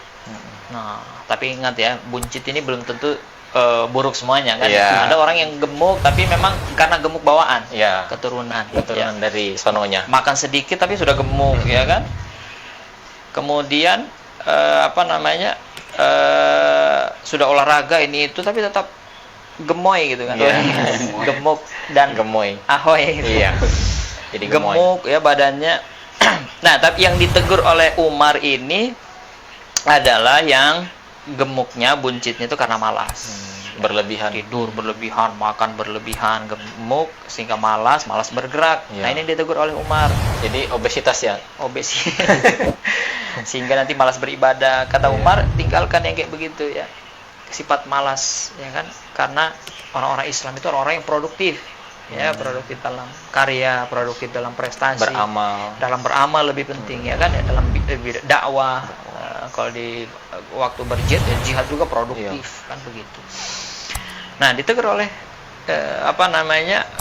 Nah, tapi ingat ya, buncit ini belum tentu buruk semuanya kan. Iya. Ada orang yang gemuk tapi memang karena gemuk bawaan, Iya. keturunan Keturunan ya. dari sononya. Makan sedikit tapi sudah gemuk ya kan. Kemudian sudah olahraga ini itu tapi tetap gemoy gitu kan. Iya. Gemuk dan Gemoy. ahoy gitu. Iya. Jadi gemoy. Gemuk ya badannya. Nah, tapi yang ditegur oleh Umar ini adalah yang gemuknya, buncitnya itu karena malas. Berlebihan. Tidur berlebihan, makan berlebihan, gemuk sehingga malas bergerak. Iya. Nah, ini ditegur oleh Umar. Jadi obesitas ya. Obesi. Sehingga nanti malas beribadah. Kata Umar, tinggalkan yang kayak begitu ya. Sifat malas ya kan? Karena orang-orang Islam itu orang-orang yang produktif. Ya, produktif dalam karya, produktif dalam prestasi. Beramal. Dalam beramal lebih penting ya kan ya, dalam dakwah. Kalau di waktu berjihad ya jihad juga produktif kan begitu. Nah, ditegur oleh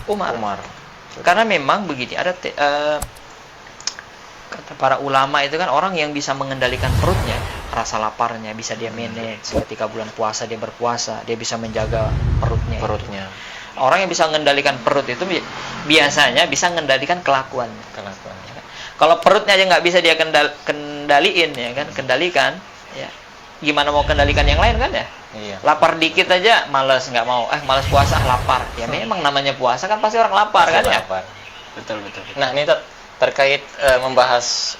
Umar. Karena memang begini, ada kata para ulama itu kan orang yang bisa mengendalikan perutnya, rasa laparnya bisa dia manage. Ketika bulan puasa dia berpuasa, dia bisa menjaga perutnya. Orang yang bisa mengendalikan perut itu biasanya bisa mengendalikan kelakuannya. Kalau perutnya aja nggak bisa dia kendaliin ya kan, kendalikan ya. Gimana mau kendalikan yang lain kan ya? Iya. Lapar dikit aja malas, nggak mau. Malas puasa, lapar. Ya memang namanya puasa kan pasti orang lapar kan ya? Betul. Nah, ini terkait membahas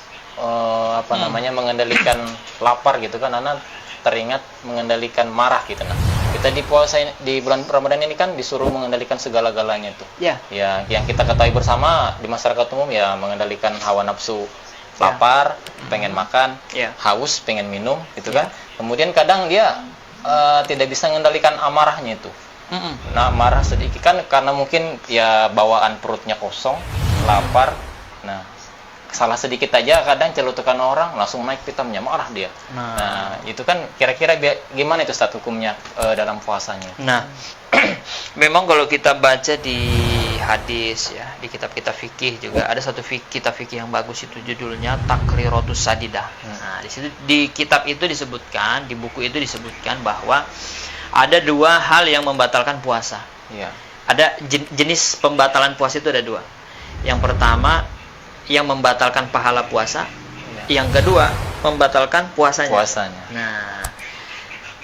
mengendalikan lapar gitu kan, Anak teringat mengendalikan marah gitu. Nah, kita di bulan Ramadan ini kan disuruh mengendalikan segala-galanya tuh. Ya. Ya, yang kita ketahui bersama di masyarakat umum ya mengendalikan hawa nafsu, lapar, pengen makan, haus, pengen minum gitu kan. Kemudian kadang dia tidak bisa mengendalikan amarahnya itu. Nah, marah sedikit kan karena mungkin ya bawaan perutnya kosong, lapar. Nah, salah sedikit aja kadang celutukan orang langsung naik pitamnya, marah dia. Nah, itu kan kira-kira gimana itu status hukumnya dalam puasanya? Nah, memang kalau kita baca di hadis ya, di kitab-kitab fikih juga ada satu kitab fikih yang bagus itu judulnya Taqriratus Sadidah. Nah, di situ di kitab itu disebutkan, di buku itu disebutkan bahwa ada dua hal yang membatalkan puasa. Iya. Ada jenis pembatalan puasa itu ada dua. Yang pertama yang membatalkan pahala puasa, yang kedua membatalkan puasanya.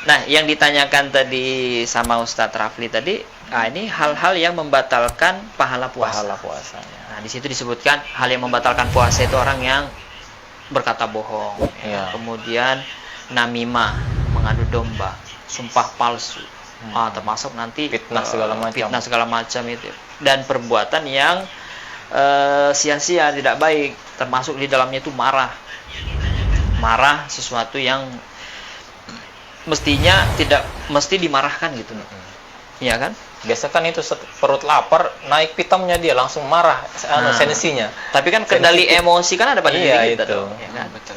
Nah, yang ditanyakan tadi sama Ustadz Rafli tadi, ini hal-hal yang membatalkan pahala puasanya. Nah, di situ disebutkan hal yang membatalkan puasa itu orang yang berkata bohong, kemudian namimah, mengadu domba, sumpah palsu, termasuk nanti fitnah segala macam itu, dan perbuatan yang sia-sia, tidak baik, termasuk di dalamnya itu marah sesuatu yang mestinya tidak mesti dimarahkan gitu, ya kan? Biasa kan itu perut lapar naik pitamnya dia langsung marah, sensinya. Tapi kan kendali emosi kan ada pada diri kita dong, ya kan? Betul.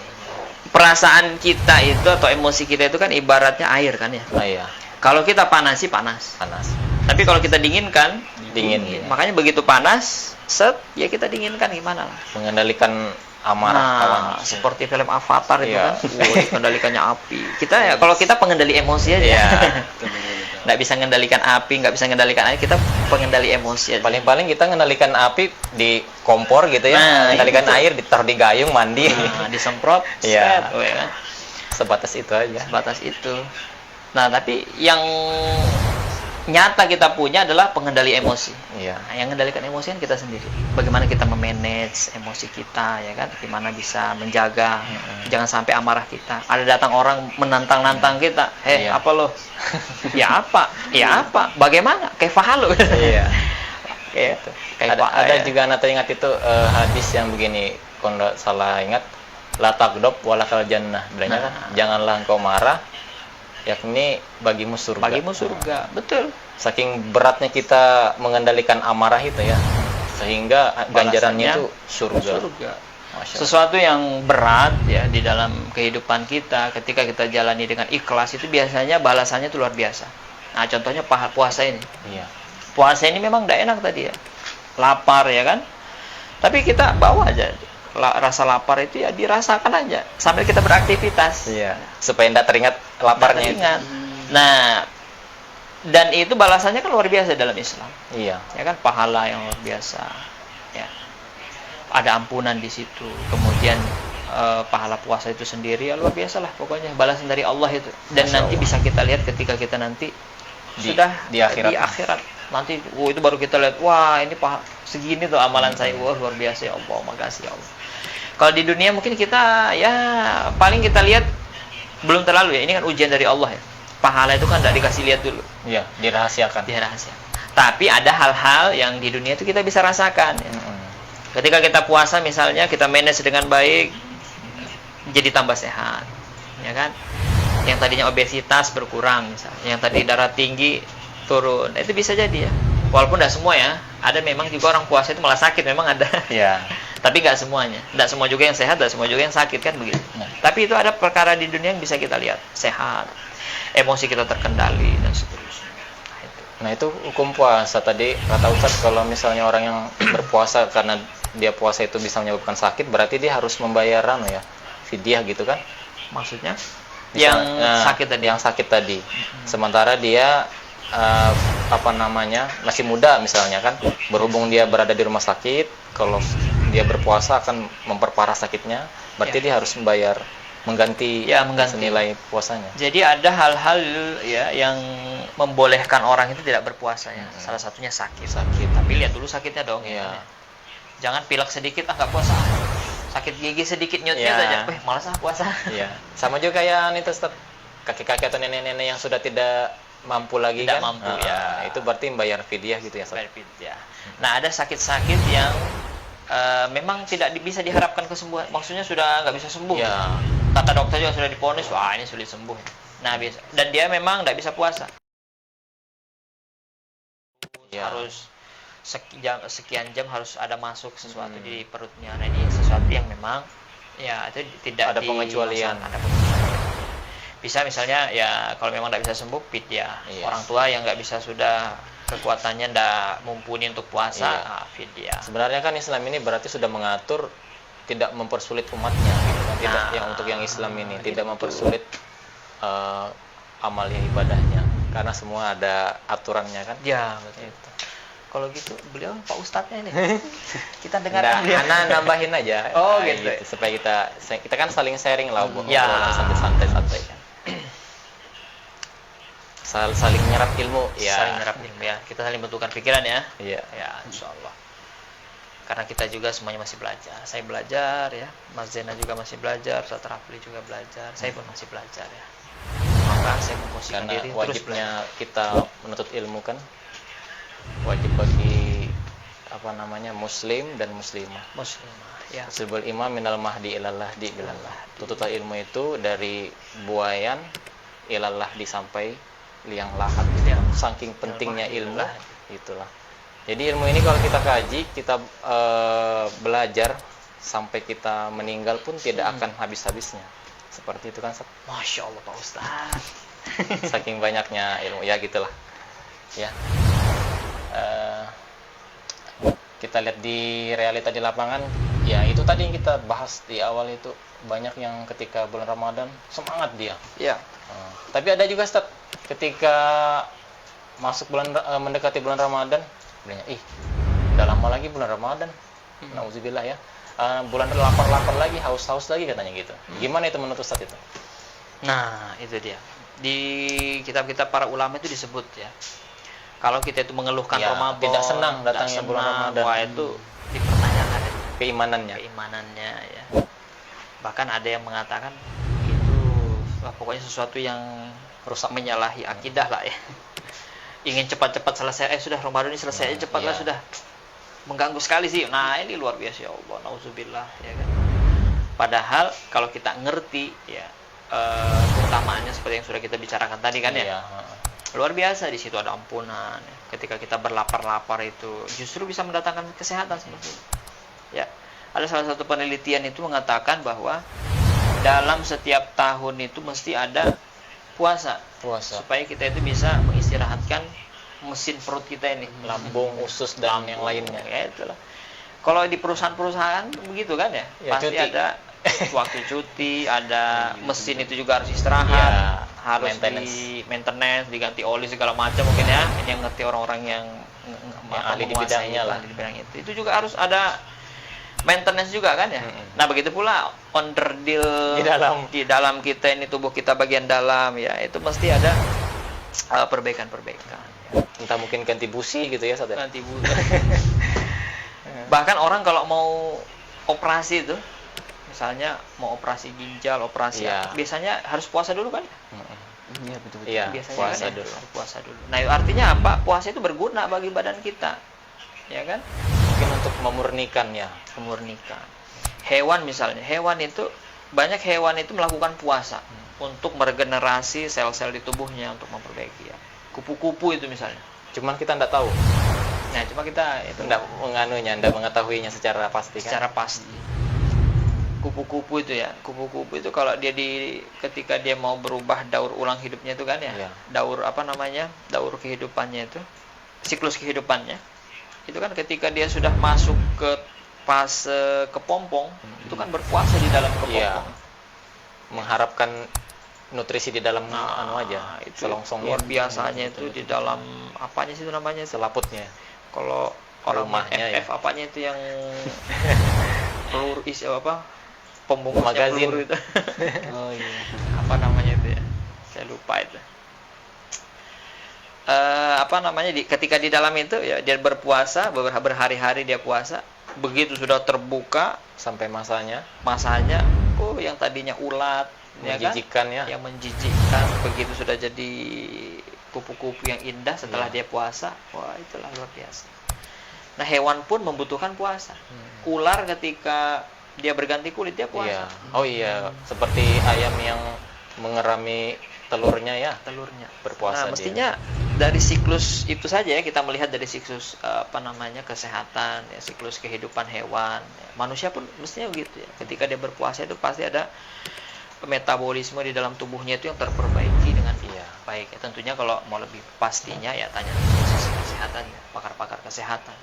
Perasaan kita itu atau emosi kita itu kan ibaratnya air kan ya. Iya. Kalau kita panasi panas. Tapi kalau kita dinginkan dingin. Makanya begitu panas, ya kita dinginkan gimana lah. Mengendalikan amarah kawan. Seperti film Avatar itu kan. Kendalikannya api. Kita ya kalau kita pengendali emosi aja. Iya. Nggak bisa mengendalikan api, nggak bisa mengendalikan air, kita pengendali emosi aja. Paling-paling kita mengendalikan api di kompor gitu ya. Mengendalikan air ditaruh di gayung mandi. Disemprot. Iya. Kan? Sebatas itu aja. Nah, tapi yang nyata kita punya adalah pengendali emosi. Iya. Nah, yang mengendalikan emosi kan kita sendiri. Bagaimana kita memanage emosi kita, ya kan? Gimana bisa menjaga, jangan sampai amarah kita. Ada datang orang menantang-nantang kita, apa lo? Ya apa? Bagaimana? Kayak fahalo. Iya. Gitu. Ada juga anak teringat itu hadis yang begini, kalau nggak salah ingat, la taqdob walakal jannah. Bilangnya kan, janganlah engkau marah, yakni bagimu surga. Betul. Saking beratnya kita mengendalikan amarah itu ya, sehingga ganjarannya itu surga. Sesuatu yang berat ya di dalam kehidupan kita, ketika kita jalani dengan ikhlas itu biasanya balasannya itu luar biasa. Nah, contohnya puasa ini. Iya. Puasa ini memang tidak enak tadi ya, lapar ya kan, tapi kita bawa aja rasa lapar itu ya dirasakan aja sambil kita beraktivitas. Iya. Supaya tidak teringat laparnya itu. Ingat. Nah, dan itu balasannya kan luar biasa dalam Islam. Iya. Ya kan, pahala yang luar biasa. Ya. Ada ampunan di situ. Kemudian pahala puasa itu sendiri ya luar biasa lah pokoknya, balasan dari Allah itu. Dan Masya nanti Allah. bisa kita lihat ketika kita nanti Di- sudah di akhirat. Nanti itu baru kita lihat, wah ini segini tuh amalan saya, wah luar biasa ya Allah, makasih ya Allah. Kalau di dunia mungkin kita ya paling kita lihat belum terlalu ya, ini kan ujian dari Allah ya. Pahala itu kan tidak dikasih lihat dulu, Iya, dirahasiakan. dia rahasia. Tapi ada hal-hal yang di dunia itu kita bisa rasakan ya. Ketika kita puasa misalnya, kita manage dengan baik, jadi tambah sehat, ya kan? Yang tadinya obesitas berkurang misalnya, yang tadi darah tinggi turun, itu bisa jadi ya. Walaupun tidak semua ya, ada memang juga orang puasa itu malah sakit, memang ada. Iya. Tapi nggak semuanya, tidak semua juga yang sehat, tidak semua juga yang sakit kan begitu. Nah. Tapi itu ada perkara di dunia yang bisa kita lihat, sehat, emosi kita terkendali dan seterusnya. Nah, itu. Nah, itu hukum puasa tadi kata Ustadz, kalau misalnya orang yang berpuasa karena dia puasa itu bisa menyebabkan sakit, berarti dia harus membayar fidyah gitu kan? Maksudnya Misal- yang sakit tadi. Yang sakit tadi. Sementara dia masih muda misalnya kan, berhubung dia berada di rumah sakit, kalau dia berpuasa akan memperparah sakitnya, berarti dia harus mengganti senilai puasanya. Jadi ada hal-hal ya yang membolehkan orang itu tidak berpuasa ya. Salah satunya sakit. Tapi lihat dulu sakitnya dong. Iya. Ya. Jangan pilek sedikit nggak puasa. Sakit gigi sedikit nyut-nyut Iya. aja, malas puasa. Iya. Sama juga kayak itu Ustaz, kakek-kakek atau nenek-nenek yang sudah tidak mampu lagi Tidak kan? mampu, ya. Itu berarti membayar fidyah gitu ya, Ustaz. Ya. Nah, ada sakit-sakit yang memang tidak bisa diharapkan kesembuhan. Maksudnya sudah nggak bisa sembuh. Ya. Kata dokter juga sudah diponis, wah ini sulit sembuh. Nah, dan dia memang nggak bisa puasa. Ya. Harus sekian jam harus ada masuk sesuatu di perutnya. Nah, ini sesuatu yang memang ya itu tidak Ada pengecualian. ada pengecualian. Bisa misalnya ya kalau memang tidak bisa sembuh fidyah. Iya. Orang tua yang nggak bisa, sudah kekuatannya tidak mumpuni untuk puasa, Iya. fidyah. Sebenarnya kan Islam ini berarti sudah mengatur tidak mempersulit umatnya gitu kan. Tidak Nah, yang untuk yang Islam ini gitu. tidak mempersulit amalnya, ibadahnya, karena semua ada aturannya kan. Ya, betul. Kalau gitu beliau Pak Ustadznya ini. Kita Nggak, dengarkan beliau. Ana nambahin aja. Oh, Nah, gitu. supaya kita kan saling sharing lah, Ya. obrolan santai-santai kan. Saling nyerap ilmu ya. Saling nyerap ilmu ya. Kita saling bentukkan pikiran ya. Iya. Ya, insya Allah. Karena kita juga semuanya masih belajar. Saya belajar ya. Mas Zena juga masih belajar. Ustaz Rafli juga belajar. Saya pun masih belajar ya. Maka saya memposisikan Karena diri terus belajar. wajibnya kita menuntut ilmu kan wajib bagi muslim dan muslimah. Muslimah ya. Sebel imam minal mahdi ilallah di bilallah. Tuntutan ilmu itu dari buayan ilallah sampai liang lahat. Ya. Saking pentingnya Mahdi ilmu ilallah. itulah. Jadi ilmu ini kalau kita kaji, kita belajar sampai kita meninggal pun tidak akan habis-habisnya. Seperti itu kan, Ustaz? Masya Allah Pak Ustadz. Saking banyaknya ilmu ya gitulah. Ya. Kita lihat di realita di lapangan, ya itu tadi yang kita bahas di awal itu, banyak yang ketika bulan Ramadan semangat dia. Ya. Tapi ada juga Ustaz, ketika masuk mendekati bulan Ramadan, bilangnya, udah lama lagi bulan Ramadan. Nauzubillah ya. Bulan lapar lagi, haus lagi katanya gitu. Gimana itu menurut Ustaz itu? Nah, itu dia. Di kitab-kitab para ulama itu disebut ya. Kalau kita itu mengeluhkan Ya, Ramadan, tidak senang datangnya bulan Ramadan. wah itu dipertanyakan ya. Keimanannya. Ya. Bahkan ada yang mengatakan itu pokoknya sesuatu yang rusak, menyalahi akidah lah ya. Ingin cepat-cepat selesai, sudah Ramadan ini selesai aja cepatlah iya. sudah. Mengganggu sekali sih. Nah, ini luar biasa ya Allah, nauzubillah ya kan. Padahal kalau kita ngerti ya keutamaannya seperti yang sudah kita bicarakan tadi kan ya. Iya. Luar biasa, di situ ada ampunan. Ketika kita berlapar-lapar itu justru bisa mendatangkan kesehatan seperti itu. Ya. Ada salah satu penelitian itu mengatakan bahwa dalam setiap tahun itu mesti ada puasa. Supaya kita itu bisa mengistirahatkan mesin perut kita ini, Lambung, usus dan yang lainnya. Ya itulah. Kalau di perusahaan-perusahaan begitu kan ya, Ya, pasti cuti. ada waktu cuti, ada mesin itu juga harus istirahat, Ya, harus maintenance, diganti oli segala macam mungkin ya. Ini yang ngerti orang-orang yang ahli di menguasai bidangnya itu, lah. ahli di bidang itu. Itu juga harus ada maintenance juga kan ya. Nah begitu pula onderdil Di dalam. kita ini, tubuh kita bagian dalam ya, itu mesti ada perbaikan-perbaikan. Entah mungkin ganti busi gitu ya, Ustaz ya? Nanti bahkan orang kalau mau operasi itu, misalnya mau operasi ginjal, operasi Iya. biasanya harus puasa dulu kan? Iya betul. Iya, Biasanya puasa kan ya, dulu. harus puasa dulu. Nah artinya apa? Puasa itu berguna bagi badan kita, ya kan? Mungkin untuk memurnikan ya. Memurnikan. Hewan misalnya, banyak hewan itu melakukan puasa untuk meregenerasi sel-sel di tubuhnya, untuk memperbaiki ya. Kupu-kupu itu misalnya. Cuman kita nggak tahu, Nah cuma kita itu nggak mengetahuinya secara pasti kan? secara pasti. Kupu-kupu itu ya, kupu-kupu itu kalau dia ketika dia mau berubah daur ulang hidupnya itu kan ya, Iya. daur kehidupannya itu, siklus kehidupannya itu kan ketika dia sudah masuk ke fase kepompong, itu kan berpuasa di dalam kepompong. Iya. Mengharapkan nutrisi di dalam anu aja, Itu selongsongnya. luar biasanya itu di dalam apanya sih itu namanya, Selaputnya. kalau orang Rumahnya FF ya. apanya itu yang peluru pembungkusnya Magazin. peluru itu. Oh iya. Apa namanya itu ya, saya lupa itu. Ketika di dalam itu ya dia berpuasa berhari-hari, dia puasa, begitu sudah terbuka Sampai masanya yang tadinya ulat menjijikan ya. yang menjijikkan, begitu sudah jadi kupu-kupu yang indah setelah Iya. dia puasa, wah itulah luar biasa. Nah hewan pun membutuhkan puasa. Ular ketika dia berganti kulit dia Iya. puasa. Oh iya, seperti ayam yang mengerami telurnya ya. Telurnya Berpuasa nah dia. mestinya dari siklus itu saja ya, kita melihat dari siklus kesehatan ya, siklus kehidupan hewan ya. Manusia pun mestinya begitu ya, ketika dia berpuasa itu pasti ada metabolisme di dalam tubuhnya itu yang terperbaiki dengan baik ya. Tentunya kalau mau lebih pastinya ya tanya dari sisi kesehatan ya, pakar-pakar kesehatan.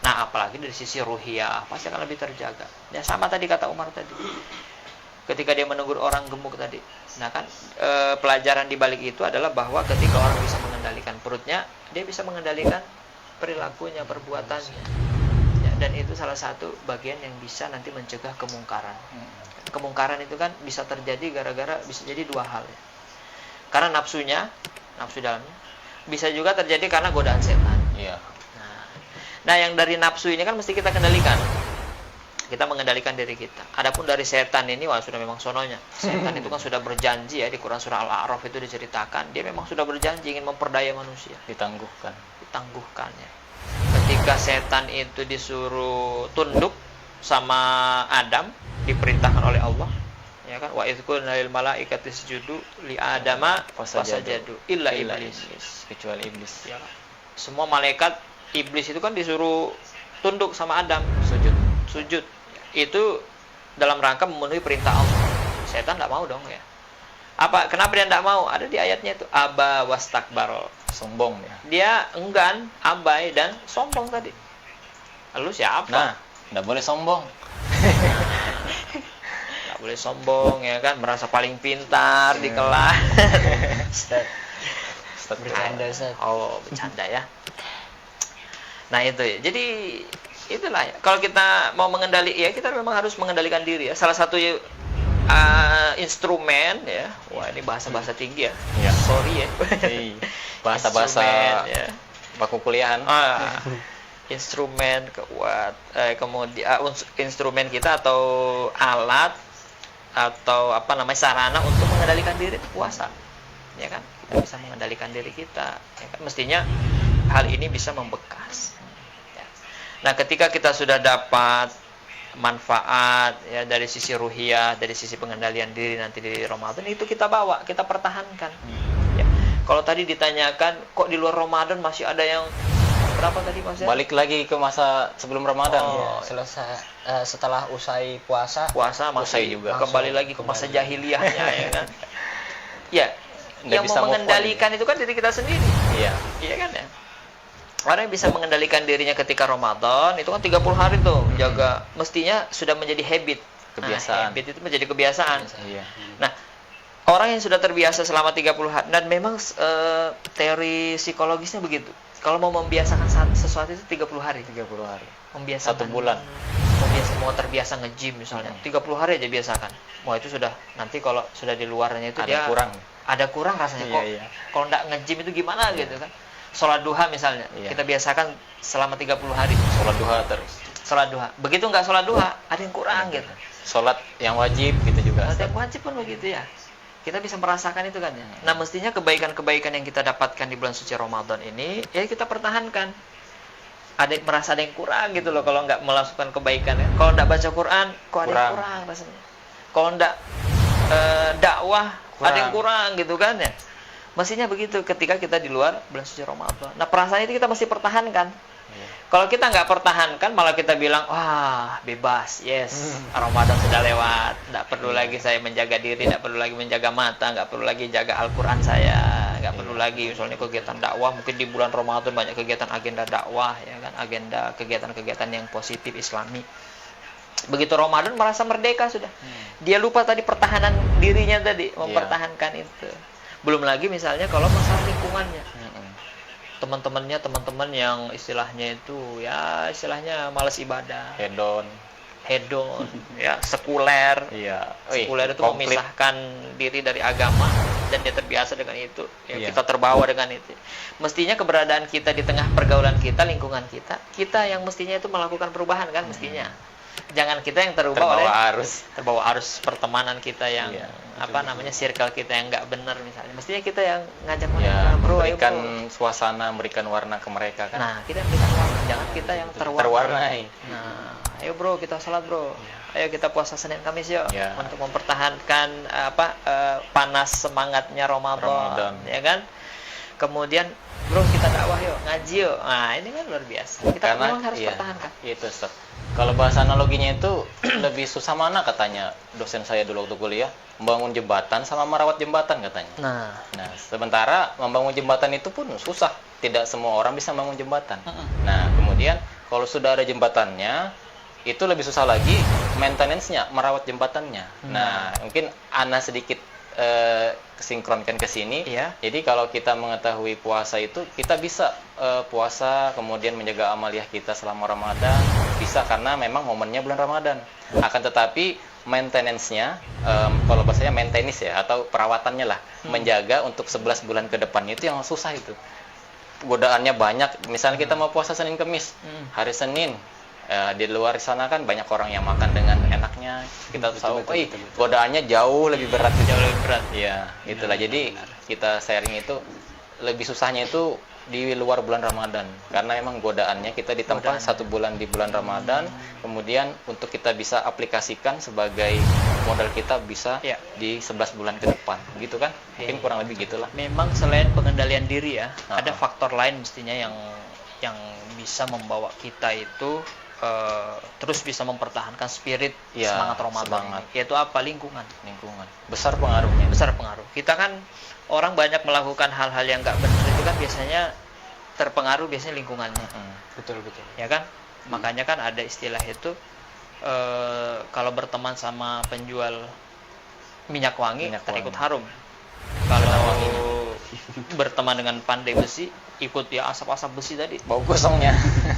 Nah apalagi dari sisi ruhiyah pasti akan lebih terjaga ya, sama tadi kata Umar tadi ketika dia menegur orang gemuk tadi. Nah kan pelajaran di balik itu adalah bahwa ketika orang bisa mengendalikan perutnya, dia bisa mengendalikan perilakunya, perbuatannya ya, dan itu salah satu bagian yang bisa nanti mencegah kemungkaran. Kemungkaran itu kan bisa terjadi gara-gara, bisa jadi dua hal ya. Karena nafsu dalamnya, bisa juga terjadi karena godaan setan. Iya. Nah yang dari nafsu ini kan mesti kita kendalikan. Kita mengendalikan diri kita. Adapun dari setan ini, wah sudah memang sononya. Setan itu kan sudah berjanji ya, di Quran surah Al-A'raf itu diceritakan, dia memang sudah berjanji ingin memperdaya manusia. Ditangguhkan ya. Ketika setan itu disuruh tunduk sama Adam, diperintahkan oleh Allah, ya kan, wa idz qulna lil malaikati isjudu li adama fasajadu illa iblis. Kecuali iblis. Ya. Semua malaikat, iblis itu kan disuruh tunduk sama Adam, sujud. Itu dalam rangka memenuhi perintah Allah. Setan tidak mau dong ya. Kenapa dia tidak mau? Ada di ayatnya itu, aba wastakbaro. Sombong ya. Dia enggan, abai dan sombong tadi. Lalu siapa? Nah, nggak boleh sombong. Nggak boleh sombong ya kan, merasa paling pintar di kelas. Bercanda, Ustaz. Oh, bercanda ya. Nah itu ya. Jadi itulah ya. Kalau kita mau kita memang harus mengendalikan diri ya. Salah satu instrumen ya. Wah, ini bahasa-bahasa tinggi ya. Iya. Sorry ya. Bahasa-bahasa Instrumen, ya. baku kuliahan. Instrumen kemudian instrumen kita atau alat atau sarana untuk mengendalikan diri itu puasa. Ya kan? Kita bisa mengendalikan diri kita. Ya kan? Mestinya hal ini bisa membekas. Ya. Nah, ketika kita sudah dapat manfaat ya dari sisi ruhiyah, dari sisi pengendalian diri nanti di Ramadan, itu kita bawa, kita pertahankan. Ya. Kalau tadi ditanyakan kok di luar Ramadan masih ada yang berapa tadi Mas? Balik lagi ke masa sebelum Ramadan. Selesai setelah usai puasa Puasa masih Usai juga. kembali lagi ke masa jahiliyahnya ya kan. Ya, Nggak yang bisa mau move on mengendalikan itu kan diri kita sendiri. Iya. Iya kan ya. Orang yang bisa mengendalikan dirinya ketika Ramadan itu kan 30 hari tuh menjaga, mestinya sudah menjadi habit. Kebiasaan. Nah, habit itu menjadi kebiasaan. Iya. Nah, orang yang sudah terbiasa selama 30 hari, dan memang teori psikologisnya begitu. Kalau mau membiasakan sesuatu itu 30 hari. 30 hari. Membiasakan. 1 bulan. Mau terbiasa nge-gym misalnya, 30 hari aja biasakan. Wah, itu sudah, nanti kalau sudah di luarnya itu Ada dia kurang. ada kurang rasanya kok. Iya. Kalau nggak nge-gym itu gimana gitu kan. Sholat duha misalnya, Iya. kita biasakan selama 30 hari. Sholat duha terus. Sholat duha. Begitu nggak sholat duha, ada yang kurang gitu. Sholat yang wajib gitu juga. Sholat yang wajib pun begitu ya. Kita bisa merasakan itu kan ya. Nah, mestinya kebaikan-kebaikan yang kita dapatkan di bulan suci Ramadan ini, ya kita pertahankan. Merasa ada yang kurang gitu loh kalau nggak melakukan kebaikan ya. Kalau nggak baca Quran, kok ada yang kurang rasanya. Kalau nggak dakwah, ada yang kurang gitu kan ya. Mestinya begitu ketika kita di luar bulan suci Ramadan. Nah, perasaan itu kita mesti pertahankan. Iya. Kalau kita nggak pertahankan, malah kita bilang, wah bebas, yes, Ramadan sudah lewat, nggak perlu lagi saya menjaga diri, nggak perlu lagi menjaga mata, nggak perlu lagi jaga Al-Quran saya, nggak perlu lagi misalnya kegiatan dakwah. Mungkin di bulan Ramadan banyak kegiatan agenda dakwah, ya kan, agenda kegiatan-kegiatan yang positif Islami. Begitu Ramadan merasa merdeka sudah, dia lupa tadi pertahanan dirinya tadi, mempertahankan itu. Belum lagi misalnya kalau masalah lingkungannya. Teman-teman yang istilahnya itu ya istilahnya malas ibadah, hedon ya, sekuler. Iya. Sekuler itu Komplit. memisahkan diri dari agama dan dia terbiasa dengan itu. Ya, Iya. kita terbawa dengan itu. Mestinya keberadaan kita di tengah pergaulan kita, lingkungan kita yang mestinya itu melakukan perubahan kan mestinya. Jangan kita yang terbawa arus pertemanan kita yang Iya, circle kita yang nggak benar misalnya. Mestinya kita yang ngajak Ya, mereka, bro, ayo, memberikan bro. suasana, memberikan warna ke mereka kan. Nah, kita berikan warna, jangan kita yang Terwarnai. Nah, ayo bro, kita sholat bro. Ayo kita puasa Senin Kamis yuk, Ya. untuk mempertahankan panas semangatnya Ramadan, ya kan? Kemudian bro, kita dakwah yuk, ngaji yuk. Nah, ini kan luar biasa. Kita Karena memang harus pertahankan. Itu, Ustaz. Kalau bahasa analoginya itu lebih susah mana katanya dosen saya dulu waktu kuliah, membangun jembatan sama merawat jembatan katanya. Nah, sementara membangun jembatan itu pun susah. Tidak semua orang bisa membangun jembatan. Nah, kemudian kalau sudah ada jembatannya, itu lebih susah lagi maintenance-nya, merawat jembatannya. Nah, mungkin Ana sedikit sinkronkan ke sini. Iya. Jadi kalau kita mengetahui puasa itu, kita bisa puasa kemudian menjaga amaliah kita selama Ramadan, bisa karena memang momennya bulan Ramadan. Akan tetapi maintenance-nya, kalau bahasanya maintenance ya, atau perawatannya lah, menjaga untuk 11 bulan ke depannya itu yang susah itu. Godaannya banyak. Misalnya kita mau puasa Senin Kemis, hari Senin, di luar sana kan banyak orang yang makan dengan enaknya. Kita tahu, godaannya jauh lebih berat. Ya, itulah. Jadi kita sharing itu lebih susahnya itu di luar bulan Ramadan, karena memang godaannya kita ditempa 1 bulan di bulan Ramadan, kemudian untuk kita bisa aplikasikan sebagai modal kita bisa di 11 bulan ke depan, gitu kan? Mungkin kurang lebih gitulah. Memang selain pengendalian diri ya, ada faktor lain mestinya yang bisa membawa kita itu terus bisa mempertahankan spirit semangat Ramadan. Yaitu apa? Lingkungan. Besar pengaruhnya. Besar pengaruh. Kita kan orang banyak melakukan hal-hal yang nggak benar itu kan biasanya terpengaruh biasanya lingkungannya. Betul. Ya kan? Makanya kan ada istilah itu kalau berteman sama penjual minyak wangi terikut harum. Kalau berteman dengan pandai besi, ikut ya asap-asap besi tadi. Bau gosongnya.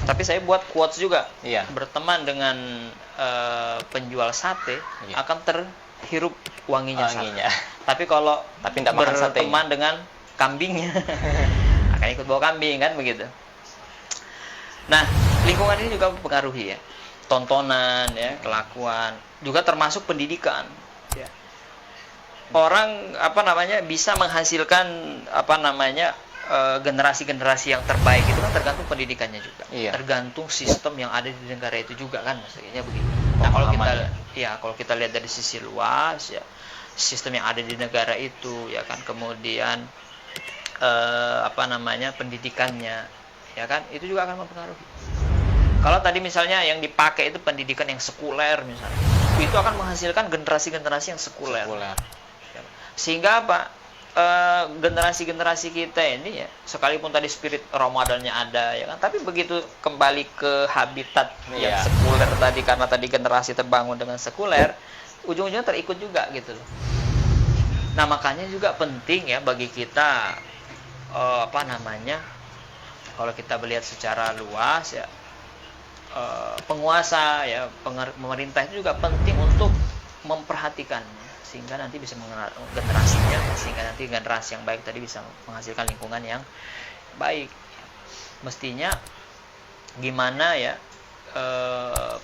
Tapi saya buat quotes juga. Iya. Berteman dengan penjual sate akan terhirup wanginya. Sate. Tapi kalau nggak makan sate. Berteman dengan kambingnya akan ikut bawa kambing kan begitu. Nah, lingkungan ini juga mempengaruhi ya. Tontonan ya, kelakuan, juga termasuk pendidikan. Ya. Orang bisa menghasilkan generasi-generasi yang terbaik itu kan tergantung pendidikannya juga. Iya. Tergantung sistem yang ada di negara itu juga kan maksudnya begitu. Nah, kalau kita lihat dari sisi luas ya, sistem yang ada di negara itu ya kan, kemudian pendidikannya ya kan, itu juga akan mempengaruhi. Kalau tadi misalnya yang dipakai itu pendidikan yang sekuler misalnya, itu akan menghasilkan generasi-generasi yang sekuler. Sehingga apa? generasi-generasi kita ini ya, sekalipun tadi spirit Ramadannya ada ya kan, tapi begitu kembali ke habitat yang Iya. sekuler tadi, karena tadi generasi terbangun dengan sekuler, ujung-ujungnya terikut juga gitu loh. Nah, makanya juga penting ya bagi kita kalau kita melihat secara luas ya, penguasa ya, pemerintah itu juga penting untuk memperhatikannya, sehingga nanti bisa generasinya, sehingga nanti generasi yang baik tadi bisa menghasilkan lingkungan yang baik. Mestinya gimana ya,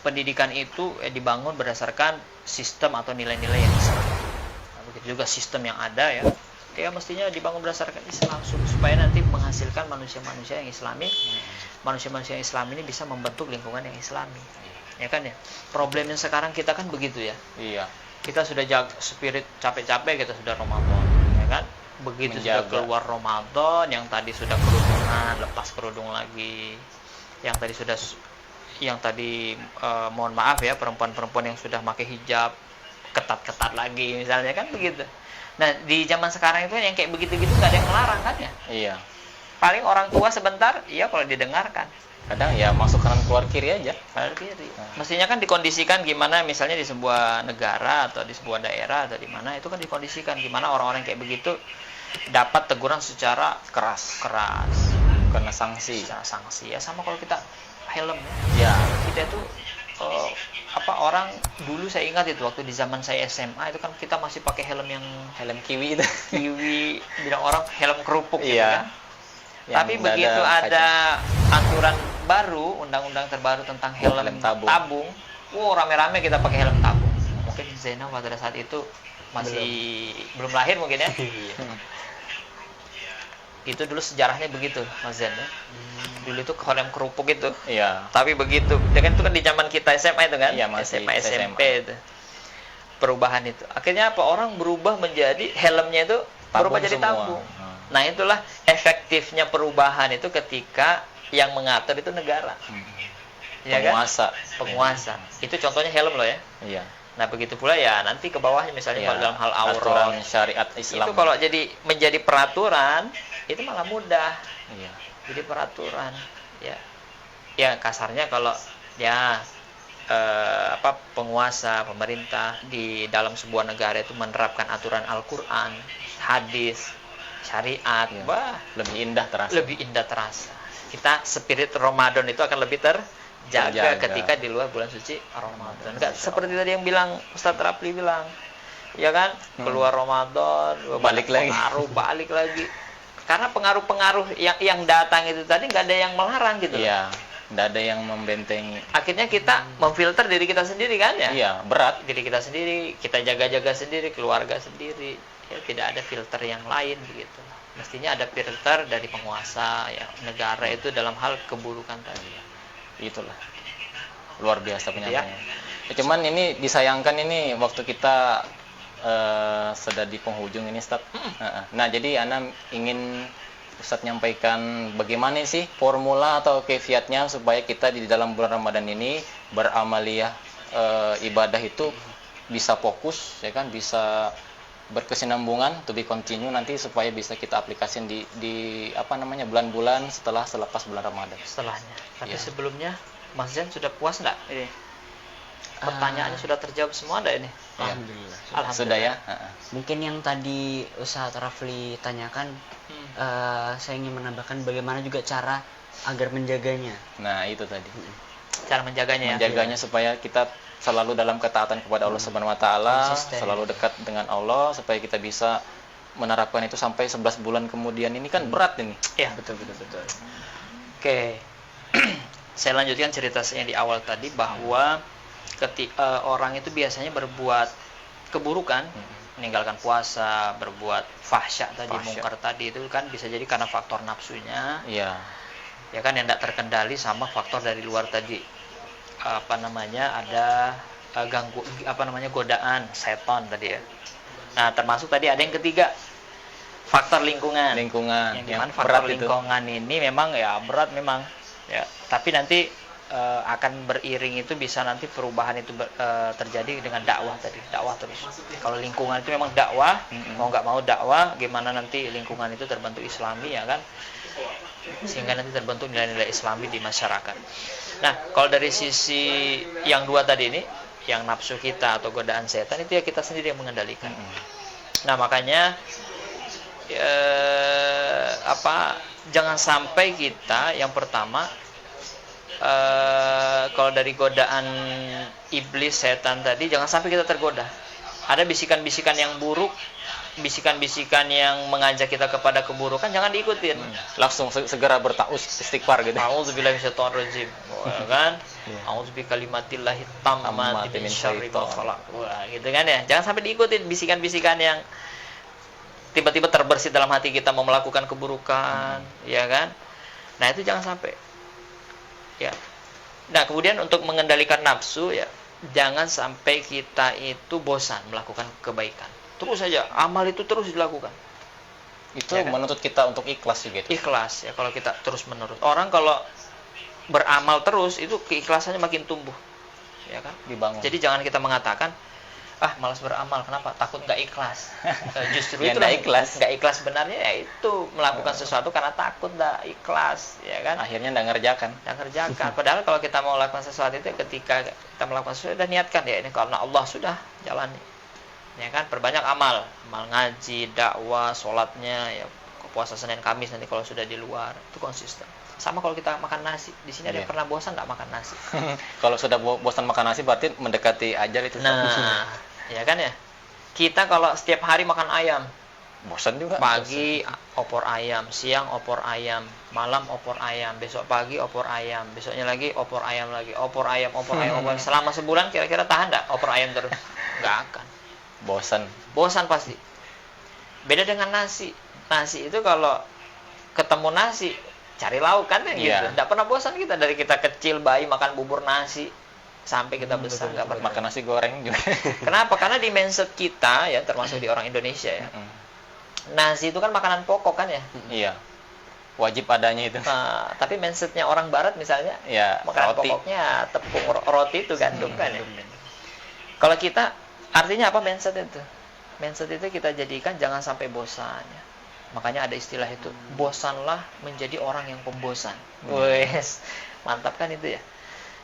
pendidikan itu dibangun berdasarkan sistem atau nilai-nilai yang Islam. Nah, begitu juga sistem yang ada ya, mestinya dibangun berdasarkan Islam, supaya nanti menghasilkan manusia-manusia yang Islami. Manusia-manusia yang Islam ini bisa membentuk lingkungan yang Islami. Ya kan ya. Problemnya sekarang kita kan begitu ya. Iya. Kita sudah spirit capek-capek, kita sudah Ramadan, ya kan? Begitu sudah Menjaga. keluar Ramadan, yang tadi sudah kerudungan, lepas kerudung lagi. Yang tadi mohon maaf ya, perempuan-perempuan yang sudah pakai hijab ketat-ketat lagi misalnya, kan begitu. Nah, di zaman sekarang itu yang kayak begitu-gitu nggak ada yang melarang kan ya? Iya. Paling orang tua sebentar, iya kalau didengarkan. Kadang ya masuk kanan keluar kiri aja. Kanan kiri. Mestinya kan dikondisikan gimana, misalnya di sebuah negara atau di sebuah daerah atau di mana, itu kan dikondisikan gimana orang-orang kayak begitu dapat teguran secara keras. Kena sanksi. Secara sanksi ya, sama kalau kita helm ya. Ya. Kita itu orang dulu saya ingat itu waktu di zaman saya SMA itu kan kita masih pakai helm yang Helm kiwi itu. kiwi, bilang orang helm kerupuk gitu Iya. kan. Yang Tapi begitu dada ada aturan baru, undang-undang terbaru tentang helm tabung, rame-rame kita pakai helm tabung. Mungkin Zainal pada saat itu masih belum lahir mungkin ya. Itu dulu sejarahnya begitu, Mas Zain ya. Dulu itu helm kerupuk itu. Iya. Tapi begitu, kan itu kan di zaman kita SMA itu kan, Iya, masih SMA SMP SMA. itu. Perubahan itu. Akhirnya apa? Orang berubah menjadi helmnya itu berubah jadi semua. tabung. Nah, itulah efektifnya perubahan itu ketika yang mengatur itu negara. Ya kan? Penguasa. Itu contohnya helm loh ya. Iya. Nah, begitu pula ya nanti ke bawahnya misalnya Iya. kalau dalam hal Aturan aurat. syariat Islam. Itu kalau menjadi peraturan itu malah mudah. Iya. Jadi peraturan ya. Ya kasarnya kalau ya penguasa, pemerintah di dalam sebuah negara itu menerapkan aturan Al-Qur'an, hadis, syariat, Iya. wah, Lebih indah terasa. lebih indah terasa. Kita spirit Ramadan itu akan lebih terjaga ketika di luar bulan suci Ramadan. Enggak seperti tadi yang bilang Ustadz Rapli bilang, ya kan? Keluar Ramadan, Balik lagi. balik lagi. Karena pengaruh-pengaruh yang datang itu tadi nggak ada yang melarang gitu. Iya. Nggak ada yang membentengi. Akhirnya kita memfilter diri kita sendiri kan ya? Iya, berat. Diri kita sendiri, kita jaga-jaga sendiri, keluarga sendiri. Ya, tidak ada filter yang lain begitu. Mestinya ada filter dari penguasa ya, negara itu dalam hal keburukan tadi. Itulah. Luar biasa penyampaiannya. Iya. Ya, cuman ini disayangkan ini waktu kita sudah di penghujung ini, Ustaz. Nah, jadi Ana ingin Ustaz nyampaikan bagaimana sih formula atau kefiatnya supaya kita di dalam bulan Ramadan ini beramaliyah ibadah itu bisa fokus, ya kan, bisa berkesinambungan, to be continue nanti supaya bisa kita aplikasikan di bulan-bulan selepas bulan Ramadan. Setelahnya. Tapi Iya. sebelumnya Mas Zain sudah puas enggak ini? Pertanyaannya sudah terjawab semua enggak ini? Iya. Alhamdulillah. Sudah ya. Mungkin yang tadi Ustadz Rafli tanyakan, saya ingin menambahkan bagaimana juga cara agar menjaganya. Nah, itu tadi. Cara menjaganya ya. Menjaganya supaya kita selalu dalam ketaatan kepada Allah Subhanahu wa taala, Konsisten. selalu dekat dengan Allah supaya kita bisa menerapkan itu sampai 11 bulan kemudian. Ini kan berat ini. Iya. Betul. Oke. Saya lanjutkan cerita saya yang di awal tadi bahwa orang itu biasanya berbuat keburukan, meninggalkan puasa, berbuat fahsya tadi, mungkar tadi, itu kan bisa jadi karena faktor nafsunya. Iya. Ya kan, yang tidak terkendali sama faktor dari luar tadi. Ada godaan setan tadi ya. Nah, termasuk tadi ada yang ketiga, faktor lingkungan. Lingkungan Yang yang dimana faktor berat itu. lingkungan ini memang ya berat memang. Ya, tapi nanti akan beriring itu bisa nanti perubahan itu terjadi dengan dakwah tadi, dakwah terus. Kalau lingkungan itu memang dakwah, mau nggak mau dakwah, gimana nanti lingkungan itu terbentuk Islami ya kan, sehingga nanti terbentuk nilai-nilai Islami di masyarakat. Nah, kalau dari sisi yang dua tadi ini, yang nafsu kita atau godaan setan itu ya kita sendiri yang mengendalikan. Nah, makanya jangan sampai kita yang pertama kalau dari godaan iblis setan tadi, jangan sampai kita tergoda. Ada bisikan-bisikan yang buruk, bisikan-bisikan yang mengajak kita kepada keburukan, jangan diikutin. Langsung segera bertaus istighfar gitu. A'udzubillahi minasyaitonir rajim. Kan? A'udzubikallimatillahi tammati min syarri ma khalaq. Wah, gitu kan ya. Jangan sampai diikutin bisikan-bisikan yang tiba-tiba terbersit dalam hati kita mau melakukan keburukan, ya kan? Nah, itu jangan sampai. Ya. Nah, kemudian untuk mengendalikan nafsu ya, jangan sampai kita itu bosan melakukan kebaikan. Terus saja amal itu terus dilakukan. Itu Ya kan? menuntut kita untuk ikhlas juga itu. Ikhlas ya, kalau kita terus menerus. Orang kalau beramal terus itu keikhlasannya makin tumbuh. Ya kan? Dibangun. Jadi jangan kita mengatakan malas beramal, kenapa? Takut nggak ikhlas. Justru Ya, itu nggak ikhlas. nggak ikhlas sebenarnya ya itu melakukan sesuatu karena takut nggak ikhlas, ya kan? Akhirnya nggak ngerjakan. Yang kerjakan. Padahal kalau kita mau melakukan sesuatu itu ketika kita melakukan sesuatu sudah niatkan ya ini karena Allah, sudah jalani. Ya kan? Perbanyak amal ngaji, dakwah, sholatnya ya, puasa Senin Kamis nanti kalau sudah di luar itu konsisten. Sama kalau kita makan nasi. Di sini ada yang pernah bosan nggak makan nasi? Kalau sudah bosan makan nasi berarti mendekati ajal itu. Nah, ya kan ya. Kita kalau setiap hari makan ayam, bosan juga. pagi opor ayam, siang opor ayam, malam opor ayam, besok pagi opor ayam, besoknya lagi opor ayam lagi, opor ayam, opor ayam, opor ayam. Selama sebulan kira-kira tahan nggak opor ayam terus? Nggak akan. Bosan Pasti. Beda dengan nasi. Nasi itu kalau ketemu nasi cari lauk kan ya, gitu. Nggak pernah bosan kita dari kita kecil bayi makan bubur nasi sampai kita besar nggak pernah. Makan nasi goreng juga. Kenapa? Karena di mindset kita ya, termasuk di orang Indonesia ya, nasi itu kan makanan pokok kan ya. Iya. Wajib adanya itu. Nah, tapi mindsetnya orang Barat misalnya, Ya, makanan roti. pokoknya tepung roti itu gandum kan ya. Kalau kita artinya apa mindset itu? Mindset itu kita jadikan jangan sampai bosan ya. Makanya ada istilah itu, bosanlah menjadi orang yang pembosan. Wes, mantap kan itu ya.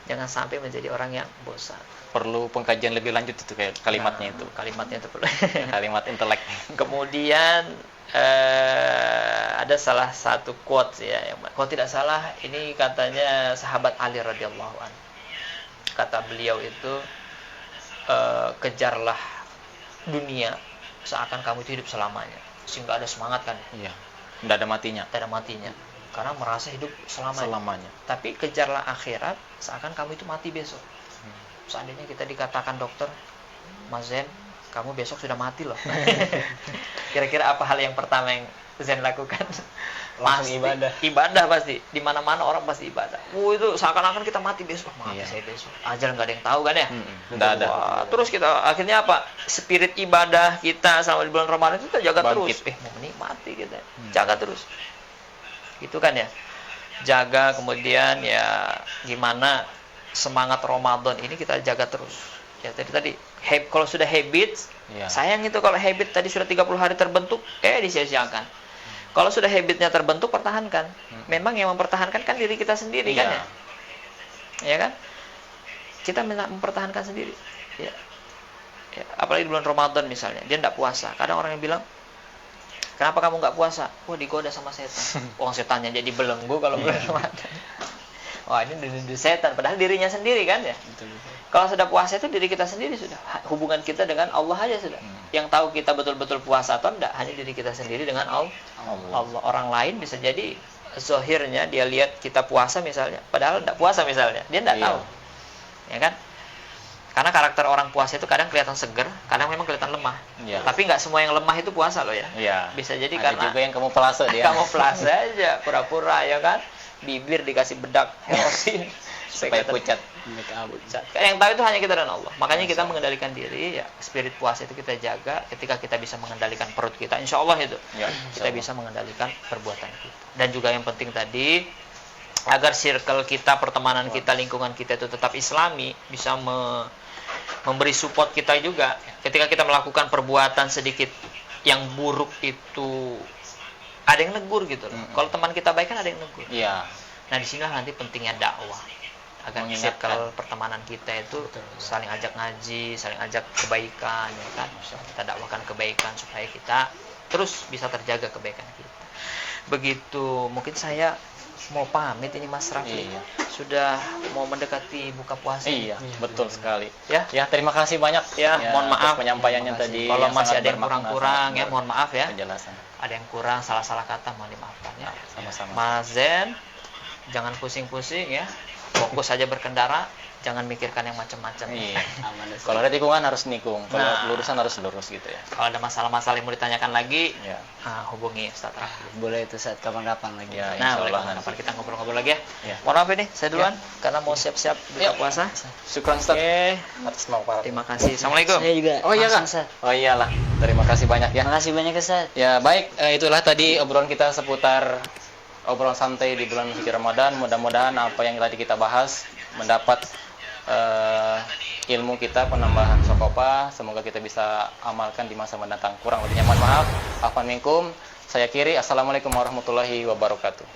Jangan sampai menjadi orang yang bosan. Perlu pengkajian lebih lanjut itu kayak kalimatnya itu. Kalimatnya itu perlu. Kalimat intelek. Kemudian ada salah satu quotes ya, yang kalau tidak salah ini katanya sahabat Ali radhiyallahu anhu. Kata beliau itu, kejarlah dunia seakan kamu itu hidup selamanya. Sehingga ada semangat kan? Iya. Nggak ada matinya. Tidak ada matinya. Karena merasa hidup Selamanya. Tapi kejarlah akhirat seakan kamu itu mati besok. Seandainya kita dikatakan dokter, Mas Zen, kamu besok sudah mati loh. Kira-kira apa hal yang pertama yang Zen lakukan? Langsung ibadah. Ibadah pasti. Di mana-mana orang pasti ibadah. Itu seakan-akan kita mati besok. Mati Iya. saya besok. Ajal nggak ada yang tahu kan ya? Nggak ada. Wah, terus kita akhirnya apa? Spirit ibadah kita selama di bulan Ramadan itu kita jaga Bangkit. terus. Mau menikmati kita. Jaga terus. Itu kan ya. Jaga, kemudian ya gimana semangat Ramadan ini kita jaga terus. Ya tadi kalau sudah habit, Iya. sayang itu kalau habit tadi sudah 30 hari terbentuk, disia-siakan. Kalau sudah habitnya terbentuk, pertahankan. Memang yang mempertahankan kan diri kita sendiri kan Iya. ya. Ya kan? Kita mempertahankan sendiri. Ya. Ya, apalagi di bulan Ramadan misalnya, dia tidak puasa. Kadang orang yang bilang, kenapa kamu nggak puasa? Wah, digoda sama setan. Wong setannya jadi belenggu kalau bulan Ramadan. Wah, ini nuduh setan. Padahal dirinya sendiri kan ya. Kalau sudah puasa itu diri kita sendiri sudah. Hubungan kita dengan Allah aja sudah. Yang tahu kita betul-betul puasa atau enggak, hanya diri kita sendiri dengan Allah. Orang lain bisa jadi zohirnya dia lihat kita puasa misalnya, padahal enggak puasa misalnya. Dia enggak tahu. Ya kan? Karena karakter orang puasa itu kadang kelihatan seger, kadang memang kelihatan lemah. Iya. Tapi nggak semua yang lemah itu puasa loh ya. Iya. Bisa jadi ada karena juga yang kamuflase dia. kamuflase aja, pura-pura ya kan. Bibir dikasih bedak herosin supaya pucat. Yang tahu itu hanya kita dan Allah. Makanya kita mengendalikan diri ya. Spirit puasa itu kita jaga. Ketika kita bisa mengendalikan perut kita, insya Allah itu Ya, kita bisa mengendalikan perbuatan kita. Dan juga yang penting tadi agar circle kita, pertemanan kita, lingkungan kita itu tetap islami, bisa memberi support kita juga. Ketika kita melakukan perbuatan sedikit yang buruk itu ada yang negur gitu loh. Kalau teman kita baik kan ada yang negur. Iya. Nah, disinilah nanti pentingnya dakwah. Agar Mengingatkan. circle pertemanan kita itu saling ajak ngaji, saling ajak kebaikan, ya kan? Kita dakwakan kebaikan supaya kita terus bisa terjaga kebaikan kita. Begitu, mungkin saya mau pamit ini Mas Rafli. Iya. Sudah mau mendekati buka puasa. Iya, betul sekali. Ya. Ya, terima kasih banyak Ya, mohon atas maaf. penyampaiannya Terima kasih. tadi. Kalau yang masih sangat ada yang bermakna, kurang-kurang ya, sangat mohon maaf ya. penjelasan. Ada yang kurang, salah-salah kata mohon dimaafkan ya. Sama-sama. Mas Zen, jangan pusing-pusing ya. Fokus saja berkendara, jangan mikirkan yang macam-macam. Iya. Aman, Ustaz. Kalau ada tikungan harus nikung, kalau Nah. lurusan harus lurus gitu ya. Kalau ada masalah-masalah yang mau ditanyakan lagi, Ya. hubungi Ustaz Rafli. Boleh itu saat kapan-kapan lagi. Ya, Nah, insya boleh Allah kapan nanti. kita ngobrol-ngobrol lagi ya. Ya. Mohon maaf ini, saya duluan karena mau siap-siap buka Yuk. puasa. Syukran Ustaz Oke, atas manfaat. terima kasih. Assalamualaikum. Saya juga. Oh iya langsung, Kak. Ustaz. Oh iyalah. Terima kasih banyak ya. Terima kasih banyak Ustaz. Ya baik, itulah tadi obrolan kita seputar obrolan santai di bulan suci Ramadan. Mudah-mudahan apa yang tadi kita bahas mendapat ilmu kita, penambahan sokopa. Semoga kita bisa amalkan di masa mendatang. Kurang lebihnya mohon maaf. Afwan minkum. Saya kiri. Assalamualaikum warahmatullahi wabarakatuh.